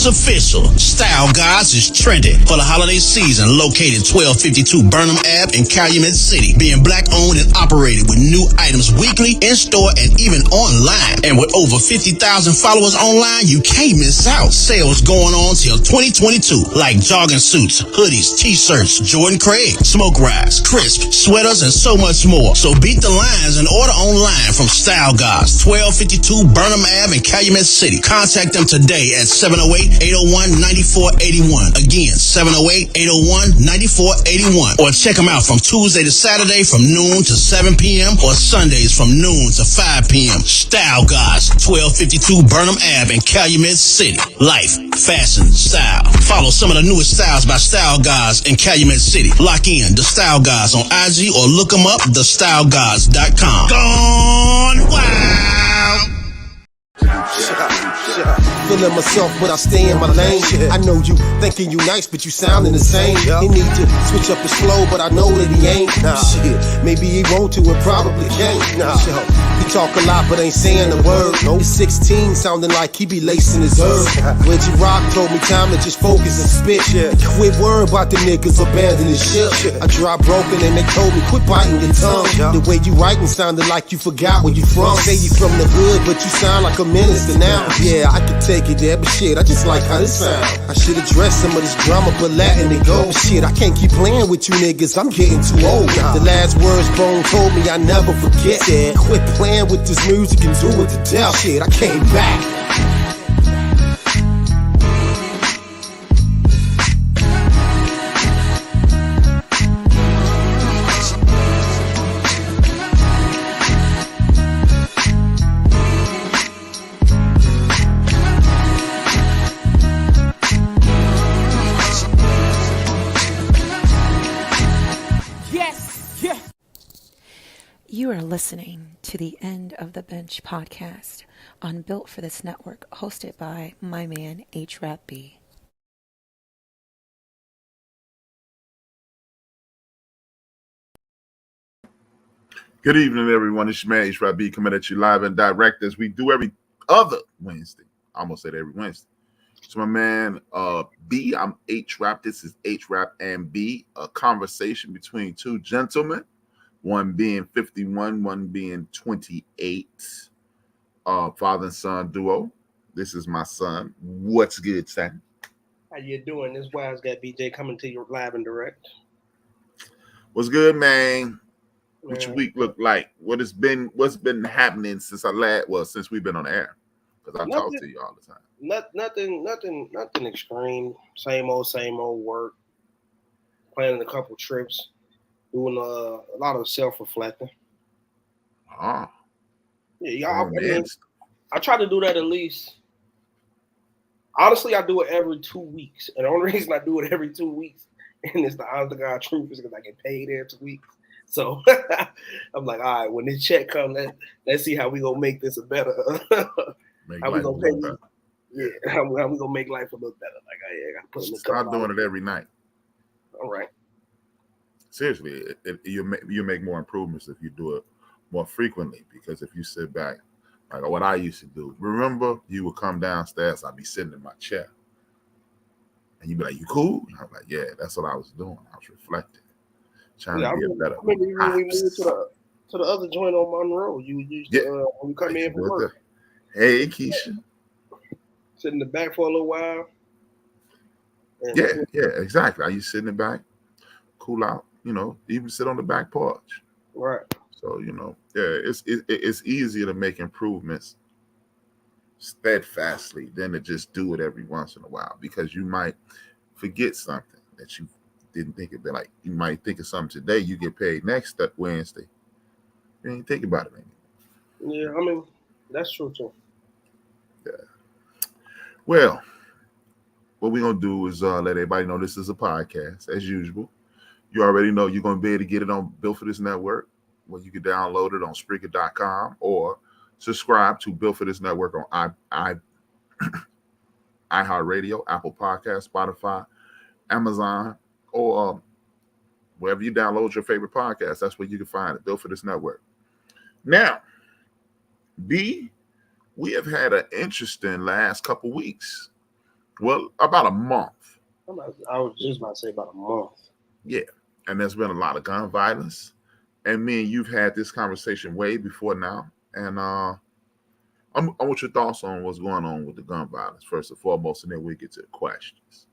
It's official. Style Guys is trending for the holiday season. Located 1252 Burnham Ave in Calumet City. Being black owned and operated with new items weekly, in store, and even online. And with over 50,000 followers online, you can't miss out. Sales going on till 2022. Like jogging suits, hoodies, t-shirts, Jordan Craig, smoke rise, crisp, sweaters, and so much more. So beat the lines and order online from Style Guys, 1252 Burnham Ave in Calumet City. Contact them today at 708-801-9481. Again, 708-801-9481. Or check them out from Tuesday to Saturday from noon to 7 p.m. or Sundays from noon to 5 p.m. Style Guys, 1252 Burnham Ave in Calumet City. Life, fashion, style. Follow some of the newest styles by Style Guys in Calumet City. Lock in The Style Guys on IG or look them up, thestyleguys.com. Gone wild! Feeling myself, but I stay in my lane. I know you thinking you nice, but you sounding the same. He need to switch up his flow, but I know that he ain't. Shit, maybe he want to and probably can't. He talk a lot, but ain't saying a word. He's 16, sounding like he be lacing his herb. Reggie Rock told me time to just focus and spit. Quit worrying about the niggas abandoning shit. I dropped broken and they told me quit biting your tongue. The way you writing sounded like you forgot where you from. Say you from the hood, but you sound like a minister now. Yeah, I could take it there, but shit, I just like how this sound. I should address some of this drama, but letting it go. Shit, I can't keep playing with you niggas, I'm getting too old. The last words Bone told me I never forget. Quit playing with this music and do it to death. Shit, I came back. You are listening to the End of the Bench podcast on Built for This Network, hosted by my man, HRap B. Good evening, everyone. It's your man, HRap B, coming at you live and direct as we do every other Wednesday. I almost said every Wednesday. So my man, B, I'm HRap. This is HRap and B, a conversation between two gentlemen. One being 51, one being 28. Father and son duo. This is my son. What's good, son? How you doing? This Wise Guy BJ coming to you live and direct. What's good, man? What your week look like? What's been happening since since we've been on the air? Because I talk to you all the time. Nothing extreme. Same old work. Planning a couple trips. Doing a lot of self-reflecting. Oh. Yeah, I try to do that at least. Honestly, I do it every 2 weeks. And the only reason I do it every 2 weeks, and it's the honest to God truth, is because I get paid every 2 weeks. So I'm like, all right, when this check comes, let's see how we gonna make this a better. How we gonna pay better. Yeah, how we gonna make life a little better. Like I gotta put in Start doing it every night. All right. Seriously, you make more improvements if you do it more frequently. Because if you sit back, like what I used to do, remember you would come downstairs, I'd be sitting in my chair, and you'd be like, "You cool?" And I was like, "Yeah, that's what I was doing. I was reflecting, trying to be a better." I remember you when we moved to the other joint on Monroe. You used to when you come in for work. Hey, Keisha. Sit in the back for a little while. Yeah, exactly. I used to sit in the back, cool out. Even sit on the back porch. Right. So, it's easier to make improvements steadfastly than to just do it every once in a while, because you might forget something that you didn't think of. Like you might think of something today, you get paid next Wednesday. You ain't think about it anymore. Yeah, I mean, that's true too. Yeah. Well, what we're gonna do is let everybody know this is a podcast, as usual. You already know you're going to be able to get it on Built for This Network, where you can download it on Spreaker.com or subscribe to Built for This Network on iHeartRadio, Apple Podcasts, Spotify, Amazon, or wherever you download your favorite podcast. That's where you can find it, Built for This Network. Now, B, we have had an interesting last couple weeks. Well, about a month. I was just about to say about a month. Yeah, and there's been a lot of gun violence. And me and you've had this conversation way before now. And I want your thoughts on what's going on with the gun violence first and foremost, and then we get to the questions.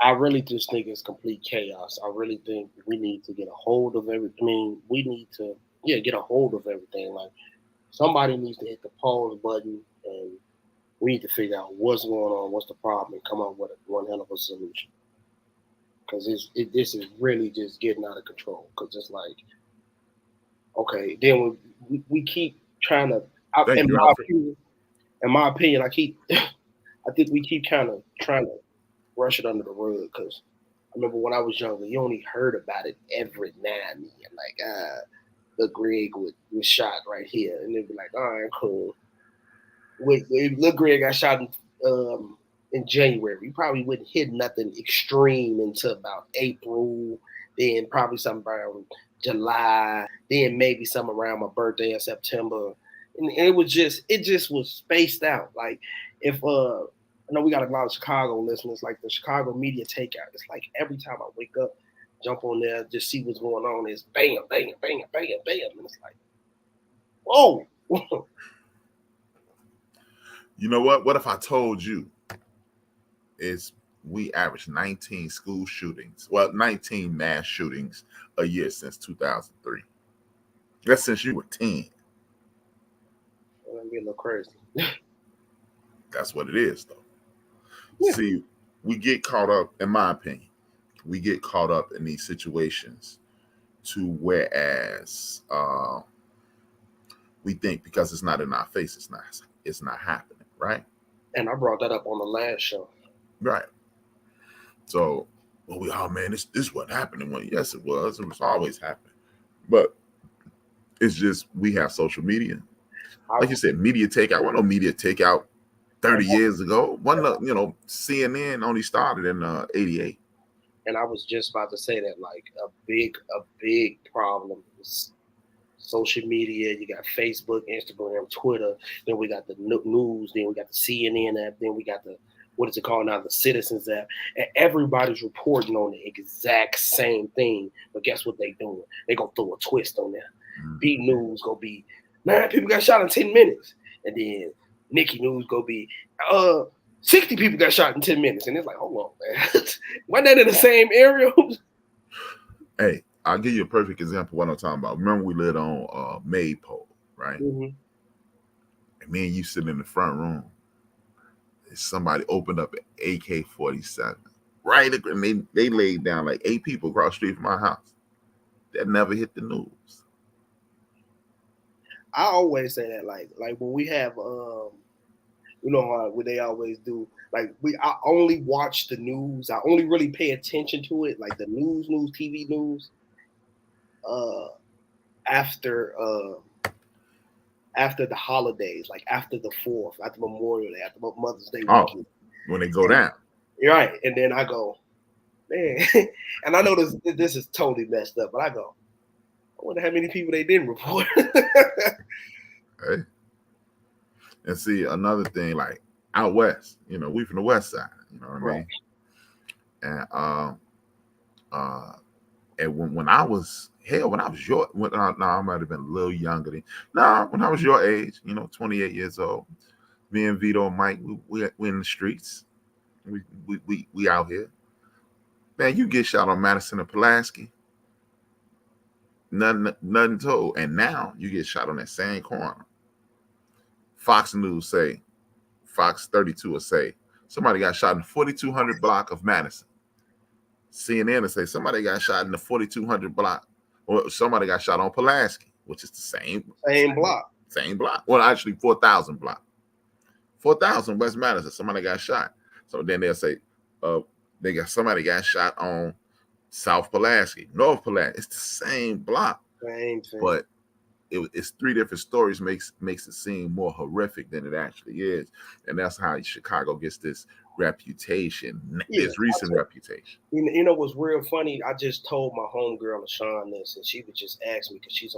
I really just think it's complete chaos. I really think we need to get a hold of everything. I mean, we need to get a hold of everything. Like somebody needs to hit the pause button, and we need to figure out what's going on, what's the problem, and come up with one hell of a solution. Because this is really just getting out of control. Because it's like, okay, then we keep trying to. In my opinion, I think we keep kind of trying to brush it under the rug. Because I remember when I was younger, you only heard about it every now and then. Like, look, Greg was shot right here, and they'd be like, all right, cool. Look, Greg got shot in January. We probably wouldn't hit nothing extreme until about April, then probably something around July, then maybe something around my birthday in September. And it just was spaced out. Like if I know we got a lot of Chicago listeners, like the Chicago media takeout. It's like every time I wake up, jump on there, just see what's going on, is bam, bam, bam, bam, bam. And it's like, whoa. You know what? What if I told you we average 19 school shootings, 19 mass shootings a year since 2003. That's since you were 10. I'm getting a little crazy. That's what it is, though. Yeah. See, we get caught up, in my opinion, we get caught up in these situations to whereas we think because it's not in our face, it's not happening, right? And I brought that up on the last show. Right. So, this wasn't happening. Well, yes, it was. It was always happening. But it's just we have social media. Like you said, media takeout. Well, no media takeout 30 years ago. CNN only started in 88. And I was just about to say that, like, a big problem is social media. You got Facebook, Instagram, Twitter. Then we got the news. Then we got the CNN app. Then we got the, what is it called now? The Citizens app. And everybody's reporting on the exact same thing. But guess what they doing? They gonna throw a twist on there. B News gonna be, 9 people got shot in 10 minutes. And then Nikki News gonna be, 60 people got shot in 10 minutes. And it's like, hold on, man. Wasn't that in the same area? Hey, I'll give you a perfect example of what I'm talking about. Remember we lived on Maypole, right? Mm-hmm. And me and you sitting in the front room. And somebody opened up an AK-47. Right? And they laid down like 8 people across the street from my house. That never hit the news. I always say that, like when we have, what they always do. Like I only watch the news. I only really pay attention to it, like the news, TV news. After the holidays, like after the 4th, after Memorial Day, after Mother's Day weekend. When they go down. Right, and then I go, man, and I know this is totally messed up, but I go, I wonder how many people they didn't report. Hey. And see, another thing, like out west, we from the west side, you know what I mean? And when I was I might have been a little younger when I was your age, 28 years old, me and Vito and Mike, we in the streets. We out here. Man, you get shot on Madison and Pulaski. Nothing told. And now you get shot on that same corner. Fox News Fox 32 will say, somebody got shot in the 4200 block of Madison. CNN will say, somebody got shot in the 4200 block, or somebody got shot on Pulaski, which is the same block. Same block. Well, actually 4000 block. 4000 West Madison, somebody got shot. So then they'll say, somebody got shot on South Pulaski, North Pulaski. It's the same block. Same thing. But it's 3 different stories makes it seem more horrific than it actually is. And that's how Chicago gets this reputation, this recent reputation. You know what's real funny? I just told my homegirl LaShawn this, and she would just ask me because she's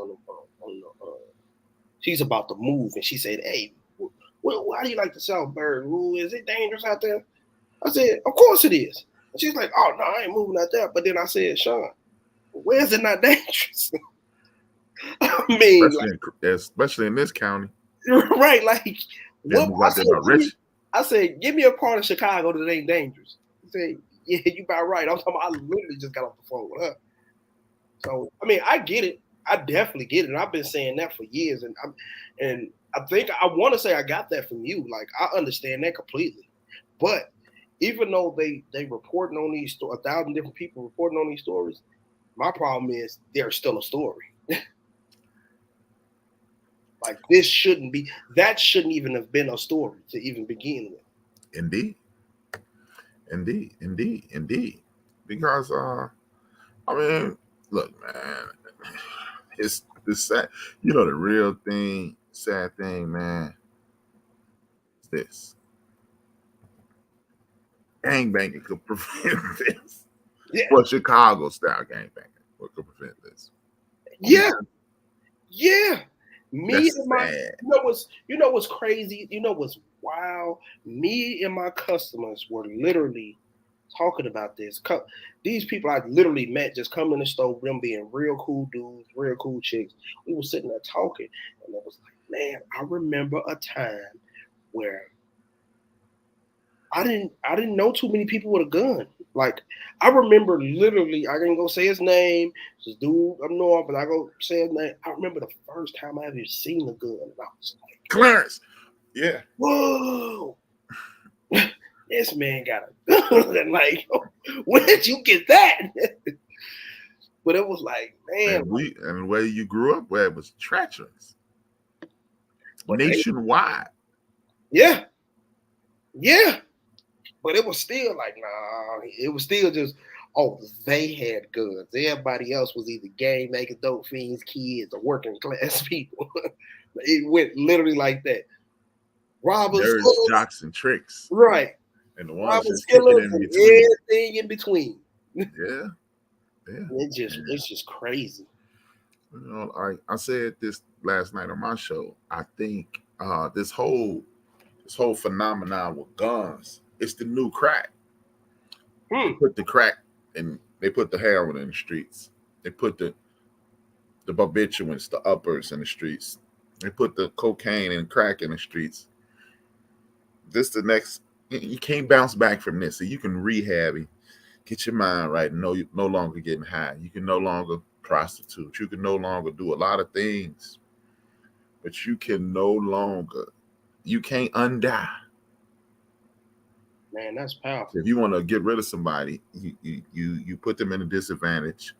she's about to move, and she said, "Hey, how do you like the South Bird? Is it dangerous out there?" I said, of course it is. And she's like, oh, no, I ain't moving out there. But then I said, Sean, where's it not dangerous? I mean, especially in this county. Right, like, what? I I said, give me a part of Chicago that ain't dangerous. He said, yeah, you about right. I'm talking about, I literally just got off the phone with her. So, I mean, I get it. I definitely get it. And I've been saying that for years. And I think I want to say I got that from you. Like, I understand that completely. But even though they reporting on these 1,000 different people reporting on these stories, my problem is there's still a story. Like, that shouldn't even have been a story to even begin with. Indeed. Because I mean, look, man, it's sad. You know, the real thing, sad thing, man, is this. Gangbanging could prevent this. Yeah. Well, Chicago style gangbanging could prevent this. Yeah. Me That's and my sad. you know what's crazy? You know what's wild? Me and my customers were literally talking about this. These people I literally met just coming in the store, them being real cool dudes, real cool chicks. We were sitting there talking, and it was like, man, I remember a time where I didn't know too many people with a gun. Like, I remember literally, I didn't go say his name. This dude up north, but I go say his name. I remember the first time I ever seen a gun, and I was like, Clarence. Yeah. Whoa. This man got a gun. Like, where did you get that? But it was like, man. And the way you grew up where it was treacherous. Nationwide. Yeah. But it was still like, nah, it was still just, oh, they had guns. Everybody else was either gang making dope fiends, kids, or working class people. It went literally like that. Robbers, nerds, jocks, and tricks. Right. And the ones Robbers, just kicking in between. Everything in between. Yeah. It's just crazy. You know, I said this last night on my show. I think this whole phenomenon with guns, it's the new crack. They put the crack and they put the heroin in the streets. They put the barbiturates, the uppers in the streets. They put the cocaine and crack in the streets. This the next. You can't bounce back from this. So you can rehab and get your mind right and no longer getting high. You can no longer prostitute. You can no longer do a lot of things. But you can no longer. You can't undie. Man, that's powerful. If you want to get rid of somebody, you put them in a disadvantage,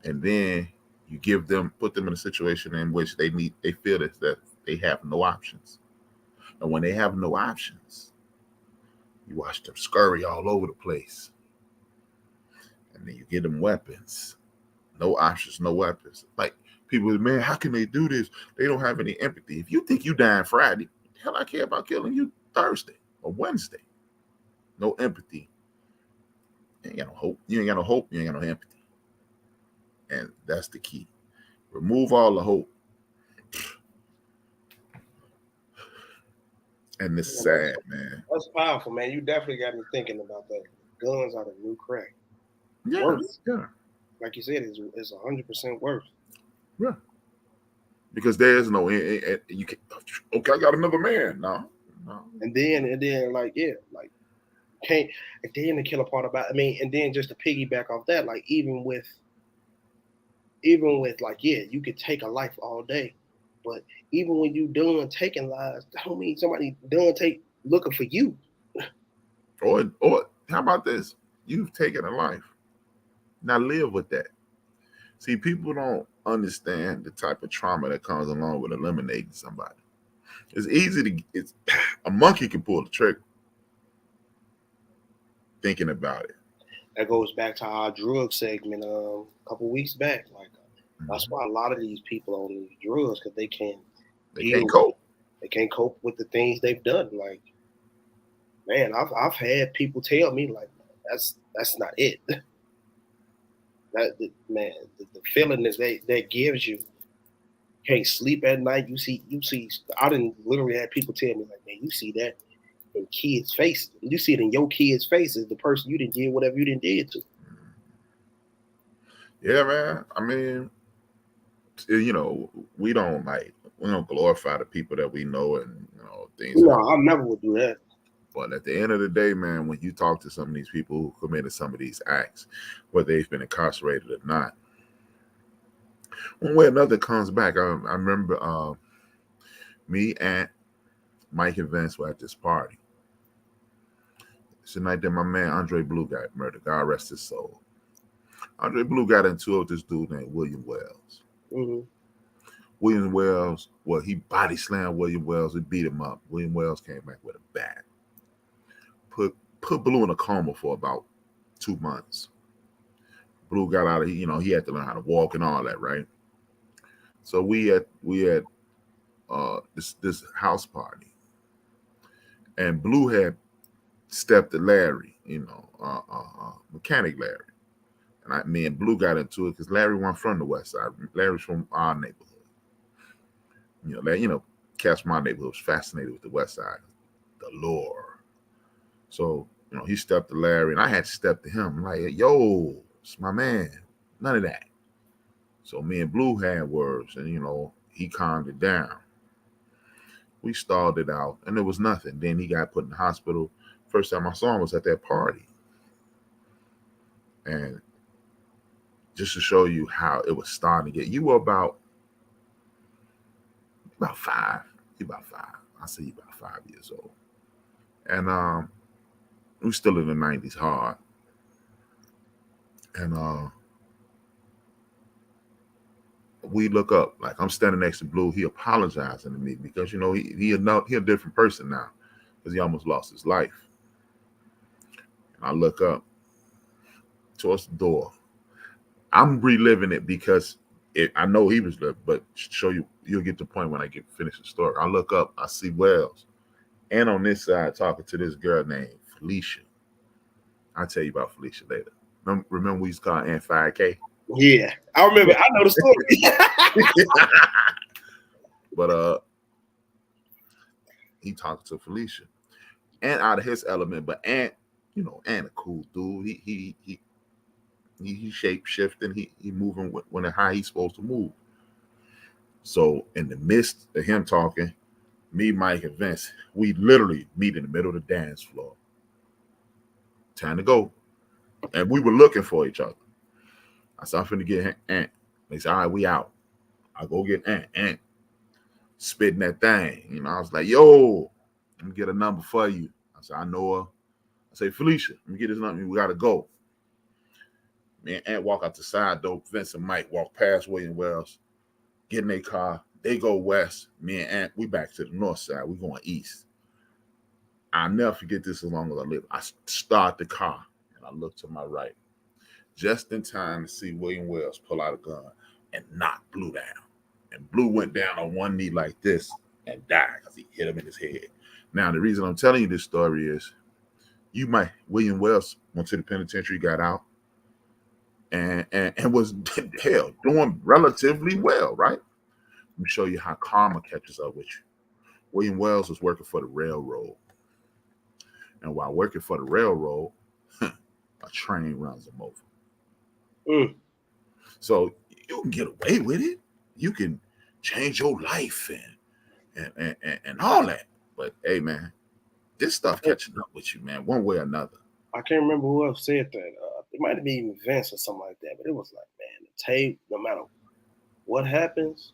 and then you put them in a situation in which they feel that they have no options. And when they have no options, you watch them scurry all over the place. And then you get them weapons. No options, no weapons. Like, people, man, how can they do this? They don't have any empathy. If you think you dying Friday, hell, I care about killing you Thursday or Wednesday. No empathy. You ain't got no hope. You ain't got no hope. You ain't got no empathy. And that's the key. Remove all the hope. And this is sad, man. That's powerful, man. You definitely got me thinking about that. Guns are the new crack. Yeah, worse. Yeah. Like you said, it's 100% worse. Yeah. Because there's no you can. Okay, I got another man. No. And then like can't. And then the killer part about, and then just to piggyback off that, like even with like, yeah, you could take a life all day, but even when you done taking lives, that don't mean somebody done looking for you. Or how about this? You've taken a life. Now live with that. See, people don't understand the type of trauma that comes along with eliminating somebody. It's easy a monkey can pull the trigger. Thinking about it. That goes back to our drug segment a couple weeks back. Like, that's why a lot of these people on these drugs, because they can't cope. They can't cope with the things they've done. Like, man, I've had people tell me, like, that's not it. The feeling that gives you, can't sleep at night. You see. I didn't literally have people tell me, like, man, you see that, in kids' faces. You see it in your kids' faces, the person you didn't did whatever you didn't did to. Yeah, man. I mean, you know, we don't glorify the people that we know and things. No, I never would do that. But at the end of the day, man, when you talk to some of these people who committed some of these acts, whether they've been incarcerated or not, one way or another comes back. I remember me and Mike and Vince were at this party. It's the night that my man Andre Blue got murdered. God rest his soul. Andre Blue got into it with this dude named William Wells. Mm-hmm. William Wells, well, he body slammed William Wells. He beat him up. William Wells came back with a bat. Put Blue in a coma for about 2 months. Blue got out of, he had to learn how to walk and all that, right? So we had this house party, and Blue had stepped to Larry, mechanic Larry, and me and Blue got into it because Larry wasn't from the West Side. Larry's from our neighborhood. Cats from my neighborhood was fascinated with the West Side, the lore. So he stepped to Larry, and I had to step to him. I'm like, yo, it's my man. None of that. So me and Blue had words, and he calmed it down. We stalled it out, and there was nothing. Then he got put in the hospital. First time I saw him was at that party. And just to show you how it was starting to get, you were about 5. You about 5. I say you about 5 years old. And we still in the 90s hard. And we look up, like I'm standing next to Blue. He apologizing to me because he a different person now because he almost lost his life. And I look up towards the door. I'm reliving it because I know he was living, but show you'll get the point when I finish the story. I look up, I see Wells, and on this side talking to this girl named Felicia. I'll tell you about Felicia later. Remember we used to call her Aunt 5K? Yeah, I remember. I know the story. But he talked to Felicia, and out of his element. But Ant a cool dude. He shape shifting. He moving when and how he's supposed to move. So in the midst of him talking, me, Mike, and Vince, we literally meet in the middle of the dance floor. Time to go, and we were looking for each other. I said, I'm finna get Ant. They said, all right, we out. I go get Ant. Ant spitting that thing. I was like, yo, let me get a number for you. I said, I know her. I say, Felicia, let me get this number. We gotta go. Me and Ant walk out the side door. Vince and Mike walk past William Wells, get in their car. They go west. Me and Ant, we back to the north side. We going east. I'll never forget this as long as I live. I start the car and I look to my right, just in time to see William Wells pull out a gun and knock Blue down. And Blue went down on one knee like this and died because he hit him in his head. Now, the reason I'm telling you this story is William Wells went to the penitentiary, got out, and was doing relatively well, right? Let me show you how karma catches up with you. William Wells was working for the railroad. And while working for the railroad, a train runs him over. Mm. So you can get away with it. You can change your life and all that. But hey, man, this stuff catching up with you, man, one way or another. I can't remember who else said that. It might have been even Vince or something like that. But it was like, man, the tape, no matter what happens,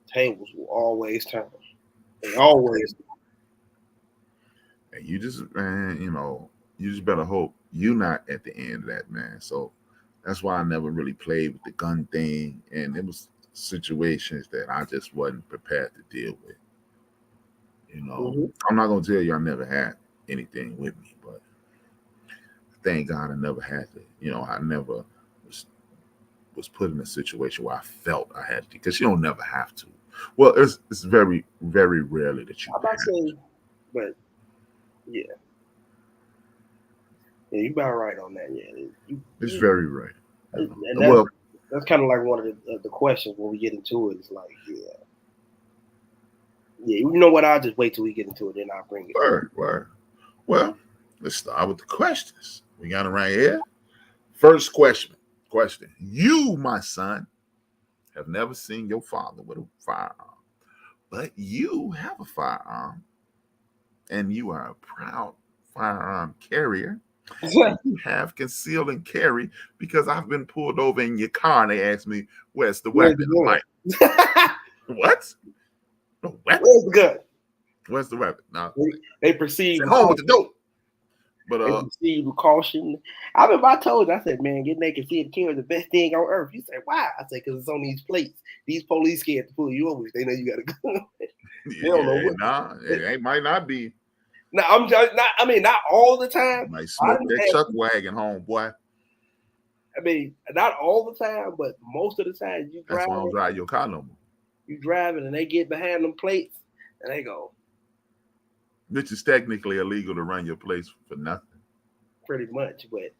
tables will always turn. They always. And you just, man, you just better hope you're not at the end of that, man. So that's why I never really played with the gun thing. And it was situations that I just wasn't prepared to deal with. Mm-hmm. I'm not going to tell you I never had anything with me, but thank God I never had to. I never was put in a situation where I felt I had to, because you don't never have to. Well, it's very, very rarely that you I'm not saying, but yeah. Yeah, you about right on that. Yeah, it's very right. And that's kind of like one of the questions when we get into it. It's like, yeah. You know what? I'll just wait till we get into it, then I'll bring it. Word. Well, let's start with the questions. We got it right here. First question. You, my son, have never seen your father with a firearm, but you have a firearm, and you are a proud firearm carrier. You have concealed and carry because I've been pulled over in your car and they asked me, where's the weapon? I'm like, what? The weapon? Where's the gun? Where's the weapon? No. They proceed At home with the dope. But they proceed with caution. I remember I told you, I said, man, get naked, see and carry is the best thing on earth. You said, why? I said, because it's on these plates. These police scared to pull you over. They know you got a gun. They don't know what. Nah, it might not be. No, I'm just not. I mean, not all the time. Might smoke that chuck wagon home, boy. I mean, not all the time, but most of the time you drive. That's why I don't drive your car no more. You driving and they get behind them plates and they go. Which is technically illegal to run your place for nothing. Pretty much, but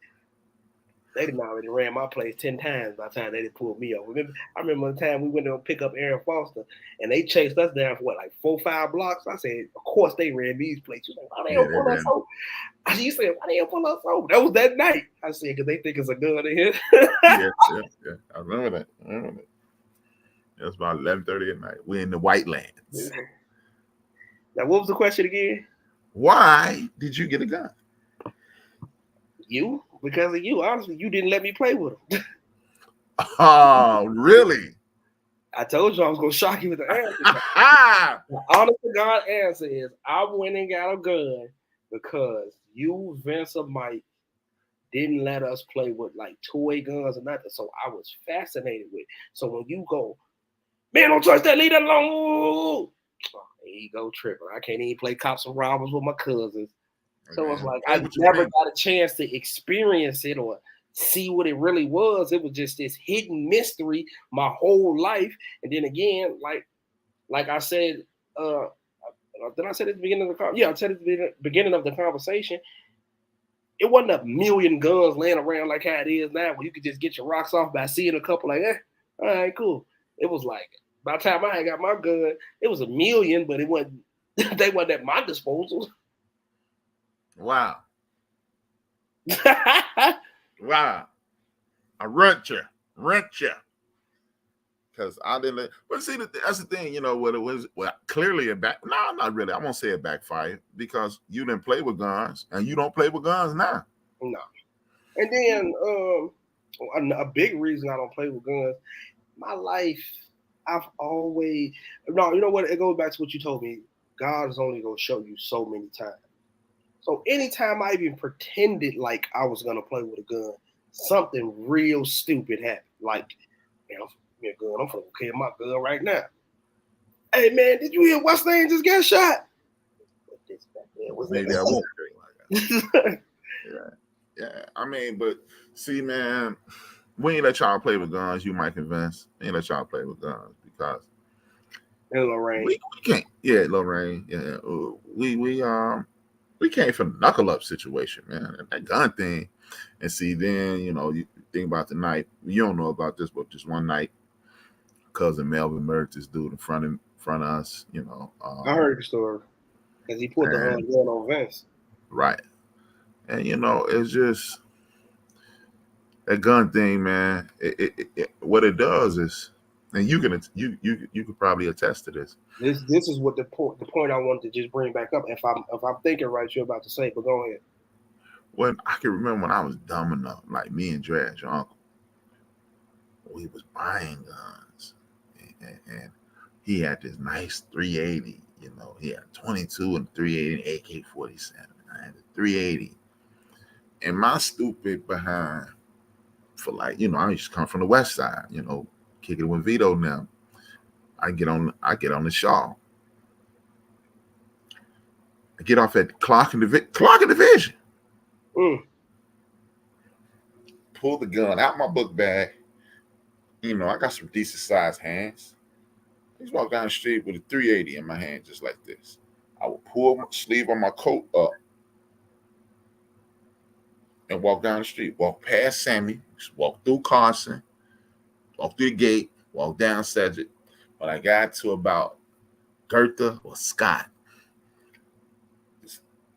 they done already ran my place 10 times by the time they did pull me over. I remember the time we went to pick up Aaron Foster and they chased us down for what, like 4-5 blocks? I said, of course they ran these places. You like, why they don't pull us over? You said, why they don't pull us over? That was that night. I said, because they think it's a gun in here. yeah. I remember that. It was about 11:30 at night. We're in the White Lands. Now, what was the question again? Why did you get a gun? You? Because of you. Honestly, you didn't let me play with them. Oh, really? I told you I was going to shock you with the answer. The honest to God answer is I went and got a gun because you, Vince, or Mike didn't let us play with like toy guns or nothing. So I was fascinated with it. So when you go, man, don't touch that, leave that alone. There you go, tripping. I can't even play cops and robbers with my cousins. So it's like I never got a chance to experience it or see what it really was. It was just this hidden mystery my whole life. And then again, like I said, did I say at the beginning of the I said at the beginning of the conversation, it wasn't a million guns laying around like how it is now, where you could just get your rocks off by seeing a couple like, all right, cool. It was like by the time I had got my gun, it was a million, but it wasn't. They wasn't at my disposal. Wow. Wow. I rent you. Because I didn't. But see, that's the thing, what it was. Well, clearly No, not really. I won't say it backfired because you didn't play with guns and you don't play with guns now. No. And then a big reason I don't play with guns, my life, I've always. No, you know what? It goes back to what you told me. God is only going to show you so many times. So anytime I even pretended like I was going to play with a gun, something real stupid happened. Like, man, I'm going to I'm going to kill my gun right now. Hey, man, did you hear what's name just got shot? Maybe I won't. Yeah. I mean, but see, man, we ain't let y'all play with guns. You might convince. We ain't let y'all play with guns because Lorraine. We can't. Yeah, Lorraine. Yeah, we came from knuckle up situation, man. That gun thing. And see, then you think about the night. You don't know about this, but just one night, cousin Melvin murdered this dude in front of us. I heard the story because he put the gun on Vince. Right, and it's just that gun thing, man. What it does is, and you could probably attest to this. This is what the point I wanted to just bring back up. If I'm thinking right, you're about to say, but go ahead. When I can remember when I was dumb enough, like me and Dredge, your uncle, we was buying guns, and he had this nice 380. He had 22 and 380 AK-47. I had a 380, and my stupid behind for I used to come from the West Side, kicking it with Vito now. I get on the Shaw. I get off at Clark and Division. Pull the gun out my book bag. I got some decent sized hands. I just walk down the street with a 380 in my hand, just like this. I would pull my sleeve on my coat up and walk down the street. Walk past Sammy, walk through Carson, walk through the gate, walk down Cedric. When I got to about Gertha or Scott,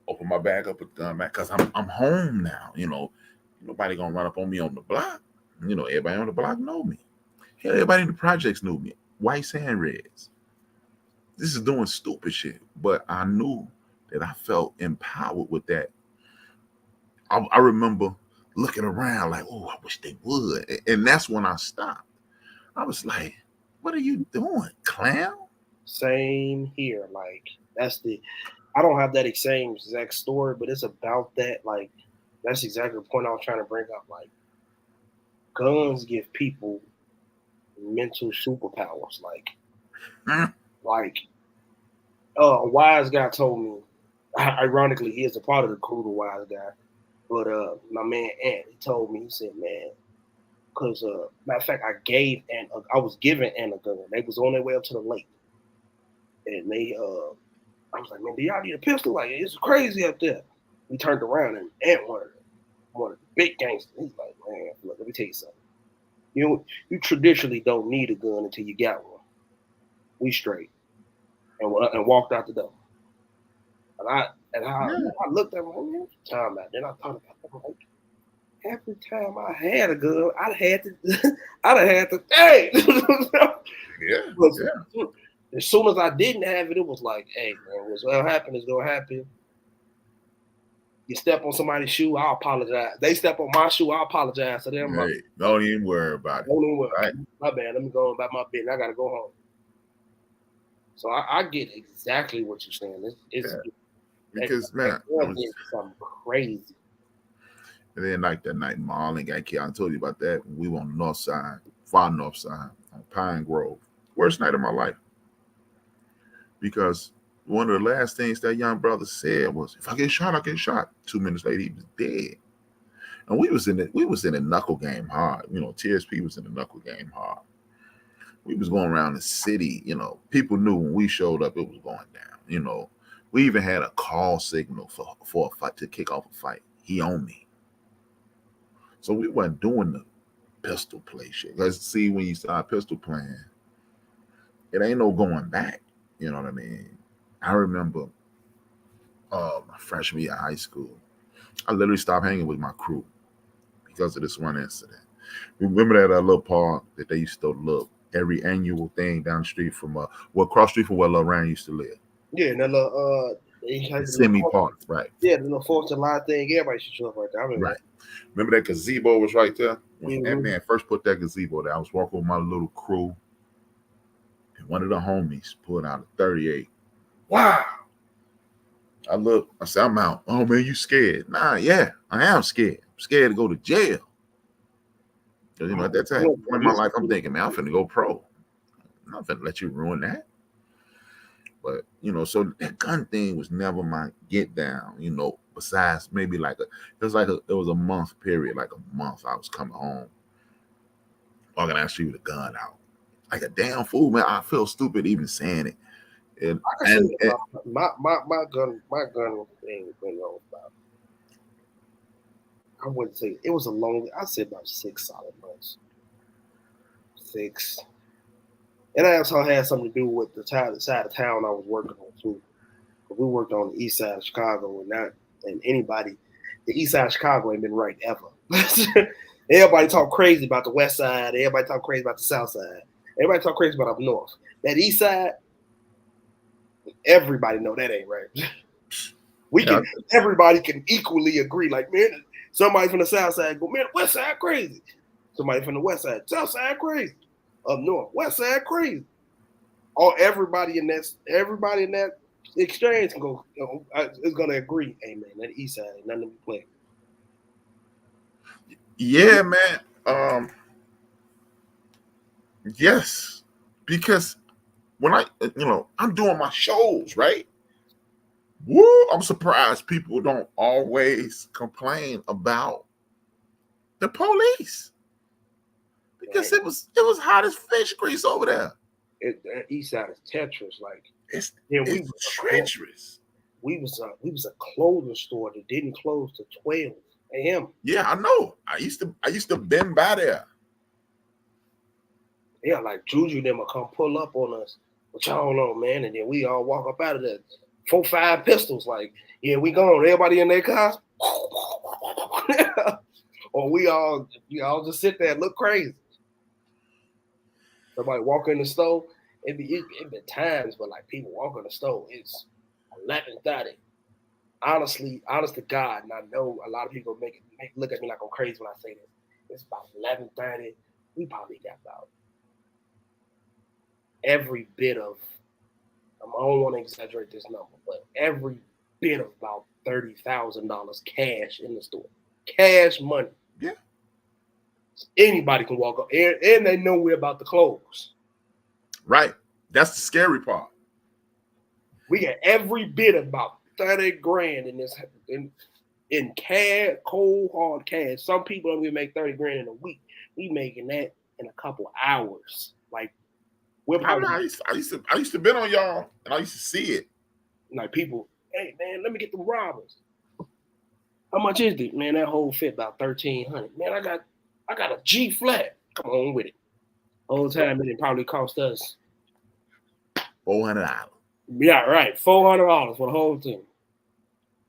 open my bag up with the gun back because I'm home now. You know, nobody gonna run up on me on the block. You know, everybody on the block know me. Hell, everybody in the projects knew me. Whites and reds. This is doing stupid shit, but I knew that I felt empowered with that. I remember looking around like, oh, I wish they would, and that's when I stopped. I was like, what are you doing, clown? Same here. Like I don't have that same exact story, but it's about that. Like that's exactly the point I was trying to bring up. Like guns give people mental superpowers. Like a wise guy told me. Ironically, he is a part of the crew, the wise guy. But my man Ant, he told me, he said, man, because matter of fact, I was giving Ant a gun. They was on their way up to the lake, and I was like, man, do y'all need a pistol? Like, it's crazy up there. We turned around and Ant one of the big gangsters. He's like, man, look, let me tell you something. You traditionally don't need a gun until you got one. We straight, and walked out the door. And I looked at him like, time out. Then I thought about it. I'm like, every time I had a gun, I'd have had to hey. Yeah. As soon as I didn't have it, it was like, hey man, what's gonna happen is gonna happen. You step on somebody's shoe, I'll apologize. They step on my shoe, I'll apologize to them. Hey, don't even worry about it. Don't even worry. Right? My bad. Let me go about my business. I gotta go home. So I get exactly what you're saying. It's because man, something crazy. And then like that night, Marlon got killed. I told you about that. We were on the north side, far north side, on Pine Grove. Worst night of my life. Because one of the last things that young brother said was, "If I get shot, I get shot." 2 minutes later, he was dead. And we was in the knuckle game hard. You know, TSP was in the knuckle game hard. We was going around the city. You know, people knew when we showed up, it was going down. You know. We even had a call signal for a fight to kick off a fight. He owned me. So we weren't doing the pistol play shit. Let's see, when you start pistol playing, it ain't no going back. You know what I mean? I remember my freshman year of high school, I literally stopped hanging with my crew because of this one incident. Remember that little park that they used to look every annual thing down the street from cross street from where Lorraine used to live. Yeah, and that little semi-park, right? Yeah, the little 4th of July thing. Everybody should show up right there. I remember. Right. Remember that gazebo was right there? When that man first put that gazebo there, I was walking with my little crew, and one of the homies pulled out a 38. Wow. I looked, I said, I'm out. Oh man, you scared? Nah, yeah, I am scared. I'm scared to go to jail. Because, you know, at that time in my life, I'm thinking, man, I'm finna go pro. I'm not finna let you ruin that. But, you know, so that gun thing was never my get down, you know, besides maybe it was a month period, like a month I was coming home, walking down the street with a gun out. Like a damn fool, man. I feel stupid even saying it. And my gun thing been on about, I wouldn't say it was a long, I'd say about 6 solid months. 6. And that also had something to do with the side of town I was working on too. We worked on the east side of Chicago, the east side of Chicago ain't been right ever. Everybody talk crazy about the west side. Everybody talk crazy about the south side. Everybody talk crazy about up north. That east side, everybody know that ain't right. Everybody can equally agree. Like, man, somebody from the south side go, man, the west side crazy. Somebody from the west side, south side crazy. Up north, west side crazy. Everybody in that exchange can go, is gonna agree. Hey man, that east side ain't nothing to be playing. Yeah, man. Yes, because when I'm doing my shows, right? Woo! I'm surprised people don't always complain about the police. Because it was hot as fish grease over there. The east side is Tetris, like it's treacherous. We was a clothing store that didn't close till 12 a.m. Yeah, I know. I used to been by there. Yeah, like Juju them will come pull up on us, but y'all don't know, man, and then we all walk up out of there 4-5 pistols. Like, yeah, we gone. Everybody in their cars. Or we all just sit there and look crazy. Somebody walk in the store. It be times, but like people walk in the store. It's 11:30. Honest to God, and I know a lot of people look at me like I'm crazy when I say this. It's about 11:30. We probably got about every bit of, I don't want to exaggerate this number, but every bit of about $30,000 cash in the store. Cash money. Yeah. Anybody can walk up, and they know we're about to close. Right. That's the scary part. We got every bit of about 30 grand in this in cash, cold hard cash. Some people don't even make 30 grand in a week. We making that in a couple of hours. Like we're probably. I used to bet on y'all, and I used to see it. Like people, hey man, let me get the robbers. How much is it, man? That whole fit about $1,300. Man, I got a G flat. Come on with it. Whole time it probably cost us $400. Yeah, right. $400 for the whole thing.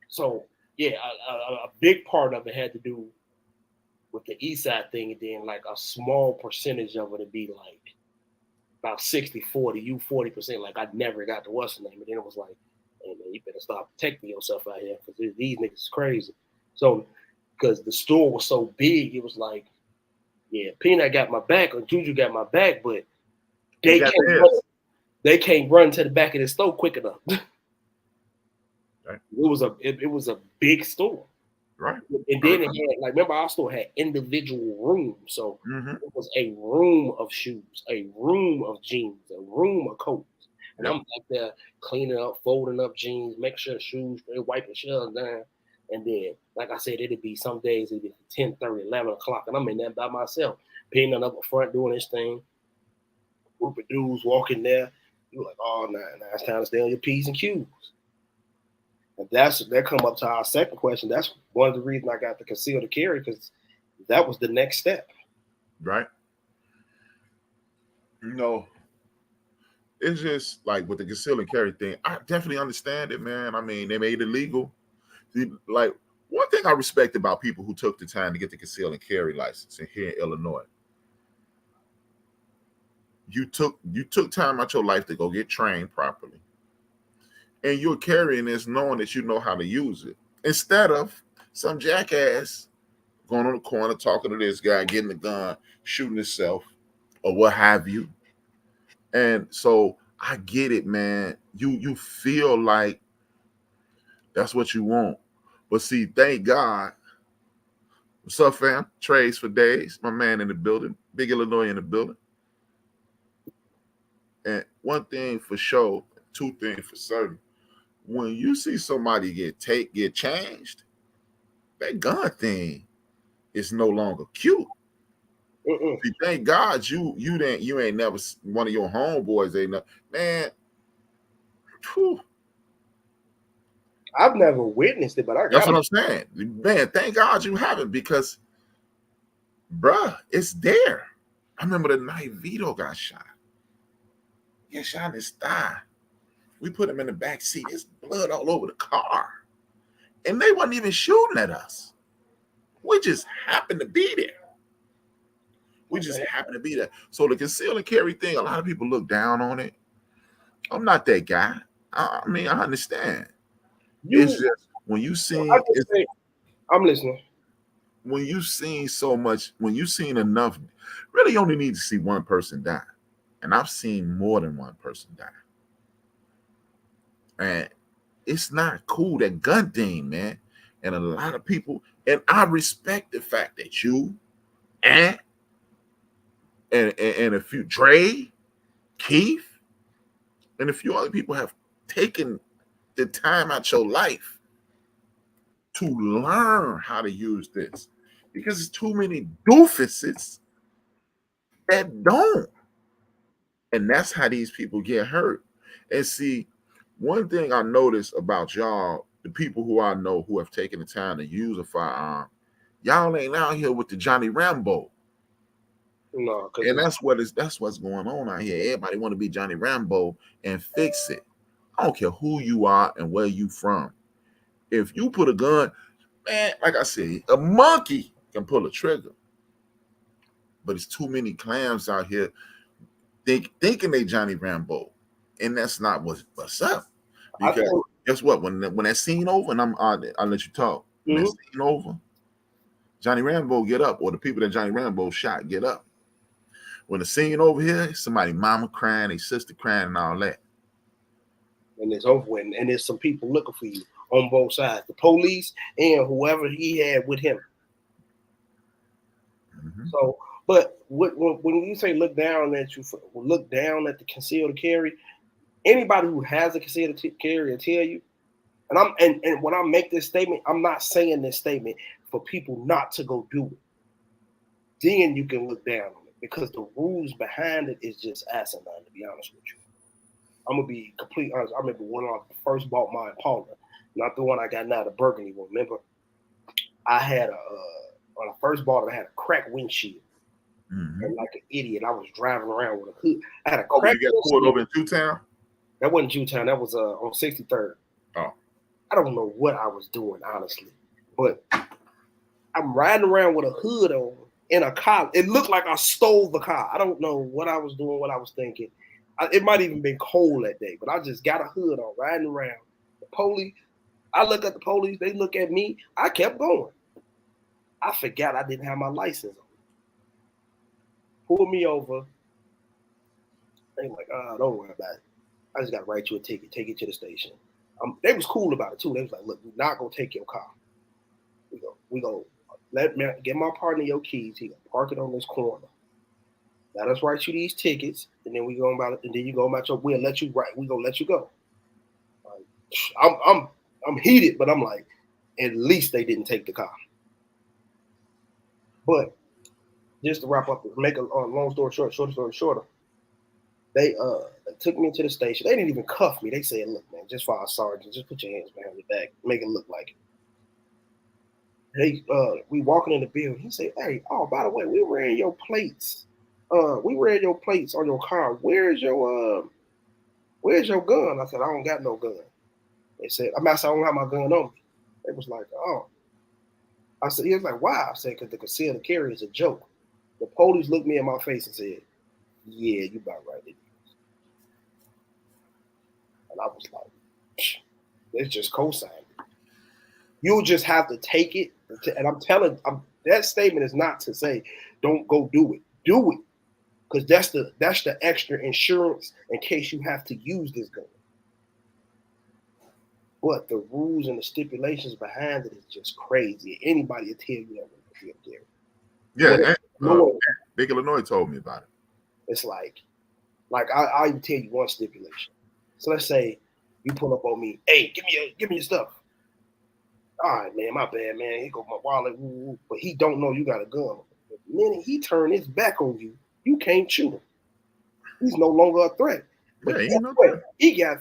So yeah, a big part of it had to do with the East Side thing, and then like a small percentage of it would be like about 60-40, you 40%. Like I never got to what's the name, and then it was like, hey man, you better stop protecting yourself out here because these niggas is crazy. So because the store was so big, it was like, yeah, Peanut got my back or Juju got my back, but they can't run to the back of the store quick enough. Right. It was a big store. Right. And then it had, like, remember our store had individual rooms. So it was a room of shoes, a room of jeans, a room of coats. And I'm back there cleaning up, folding up jeans, making sure the shoes, wiping shelves down. And then, like I said, it'd be some days it'd be 10:30, 11 o'clock, and I'm in there by myself, peeing up front doing this thing. Group of dudes walking there. You're like, oh, nah, it's time to stay on your P's and Q's. And that come up to our second question. That's one of the reasons I got the conceal to carry, because that was the next step. Right. You know, it's just like with the conceal and carry thing, I definitely understand it, man. I mean, they made it legal. Like, one thing I respect about people who took the time to get the conceal and carry license here in Illinois, you took time out your life to go get trained properly. And you're carrying this knowing that you know how to use it. Instead of some jackass going on the corner talking to this guy, getting the gun, shooting himself, or what have you. And so I get it, man. You feel like that's what you want. But see, thank God. What's up, fam? Trades for days. My man in the building. Big Illinois in the building. And one thing for sure, two things for certain. When you see somebody get changed, that gun thing is no longer cute. See, thank God you ain't never, one of your homeboys ain't never, man. Whew. I've never witnessed it, but that's what I'm saying. Man, thank God you haven't, because bruh, it's there. I remember the night Vito got shot. He got shot in his thigh. We put him in the back seat. There's blood all over the car. And they wasn't even shooting at us. We just happened to be there. So the conceal and carry thing, a lot of people look down on it. I'm not that guy. I mean, I understand. It's just when you see, I'm listening. When you seen so much, when you seen enough, really you only need to see one person die. And I've seen more than one person die. And it's not cool, that gun thing, man. And a lot of people, and I respect the fact that you and a few, Dre, Keith, and a few other people have taken the time out your life to learn how to use this, because there's too many doofuses that don't. And that's how these people get hurt. And see, one thing I noticed about y'all, the people who I know who have taken the time to use a firearm, y'all ain't out here with the Johnny Rambo. No, and that's what's going on out here. Everybody want to be Johnny Rambo and fix it. I don't care who you are and where you from. If you put a gun, man, like I said, a monkey can pull a trigger. But it's too many clams out here thinking they Johnny Rambo. And that's not what's up. Because guess what? When that scene over, and I'll let you talk. When that scene over, Johnny Rambo get up, or the people that Johnny Rambo shot get up. When the scene over here, somebody mama crying, their sister crying, and all that. And it's over with, and there's some people looking for you on both sides, the police and whoever he had with him. Mm-hmm. So, but when you say look down at the concealed carry, anybody who has a concealed carry will tell you. And when I make this statement, I'm not saying this statement for people not to go do it. Then you can look down on it because the rules behind it is just asinine, to be honest with you. I'm gonna be completely honest. I remember when I first bought my Impala, not the one I got now, the burgundy one. Remember, I had when I first bought it, I had a cracked windshield. Mm-hmm. And like an idiot, I was driving around with a hood. I had a cracked windshield. You got pulled over in Jewtown? That wasn't Jewtown. That was on 63rd. Oh. I don't know what I was doing, honestly. But I'm riding around with a hood on in a car. It looked like I stole the car. I don't know what I was doing, what I was thinking. It might even been cold that day, but I just got a hood on, riding around. The police, I look at the police, they look at me. I kept going. I forgot I didn't have my license on. Pulled me over. They like, don't worry about it. I just got to write you a ticket, take it to the station. They was cool about it too. They was like, look, we're not going to take your car. We go, get my partner your keys. He gonna park it on this corner. Let us write you these tickets, and then we go about it, and then you go about your. We'll let you write. We gonna let you go. I'm heated, but I'm like, at least they didn't take the car. But just to wrap up, make a long story short, shorter story shorter. They took me to the station. They didn't even cuff me. They said, look, man, just for our sergeant, just put your hands behind your back, make it look like it. We walking in the building. He said, hey, by the way, we ran your plates. We ran your plates on your car. Where's your gun? I said, I don't got no gun. They said, I don't have my gun on me. They was like, oh. I said, he was like, why? I said, because the concealed carry is a joke. The police looked me in my face and said, yeah, you about right. It is. And I was like, it's just co-signing. You'll just have to take it. And I'm telling, that statement is not to say, don't go do it. Do it. Because that's the extra insurance in case you have to use this gun. But the rules and the stipulations behind it is just crazy. Anybody will tell you that when you're there. Yeah, Big Illinois told me about it. It's like I'll even tell you one stipulation. So let's say you pull up on me, hey, give me your stuff. All right, man, my bad, man. Here go my wallet, but he don't know you got a gun. The minute he turn his back on you, you can't shoot him. He's no longer a threat. But he got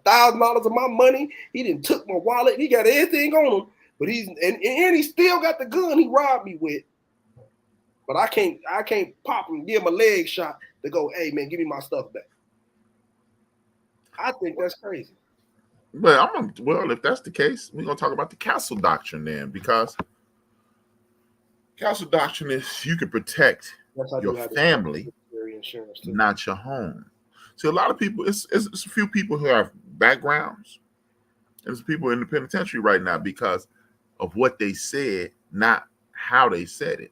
$1,000 of my money. He didn't took my wallet. He got everything on him. But and he still got the gun he robbed me with. But I can't pop him, give him a leg shot to go, hey man, give me my stuff back. I think that's crazy. But if that's the case, we're gonna talk about the castle doctrine then, because castle doctrine is you can protect your family, not your home. So a lot of people, it's a few people who have backgrounds. There's people in the penitentiary right now because of what they said, not how they said it.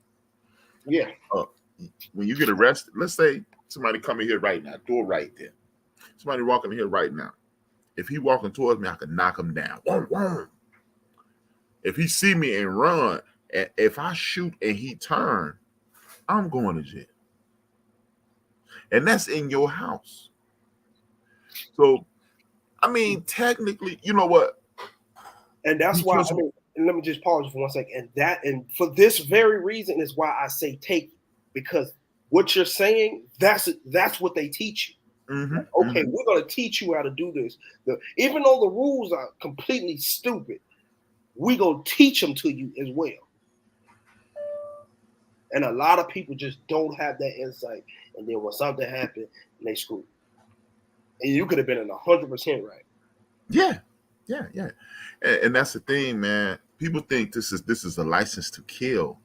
Yeah. When you get arrested, let's say somebody come in here right now, door right there. Somebody walking in here right now. If he walking towards me, I could knock him down. If he see me and run, and if I shoot and he turn, I'm going to jail. And that's in your house. So, I mean, technically, you know what? And that's why, and let me just pause for 1 second. And for this very reason is why I say take, because what you're saying, that's what they teach you. Mm-hmm. Okay, we're going to teach you how to do this. Even though the rules are completely stupid, we're going to teach them to you as well. And a lot of people just don't have that insight. And then when something happens, they screw. And you could have been in 100% right. Yeah. And that's the thing, man. People think this is a license to kill.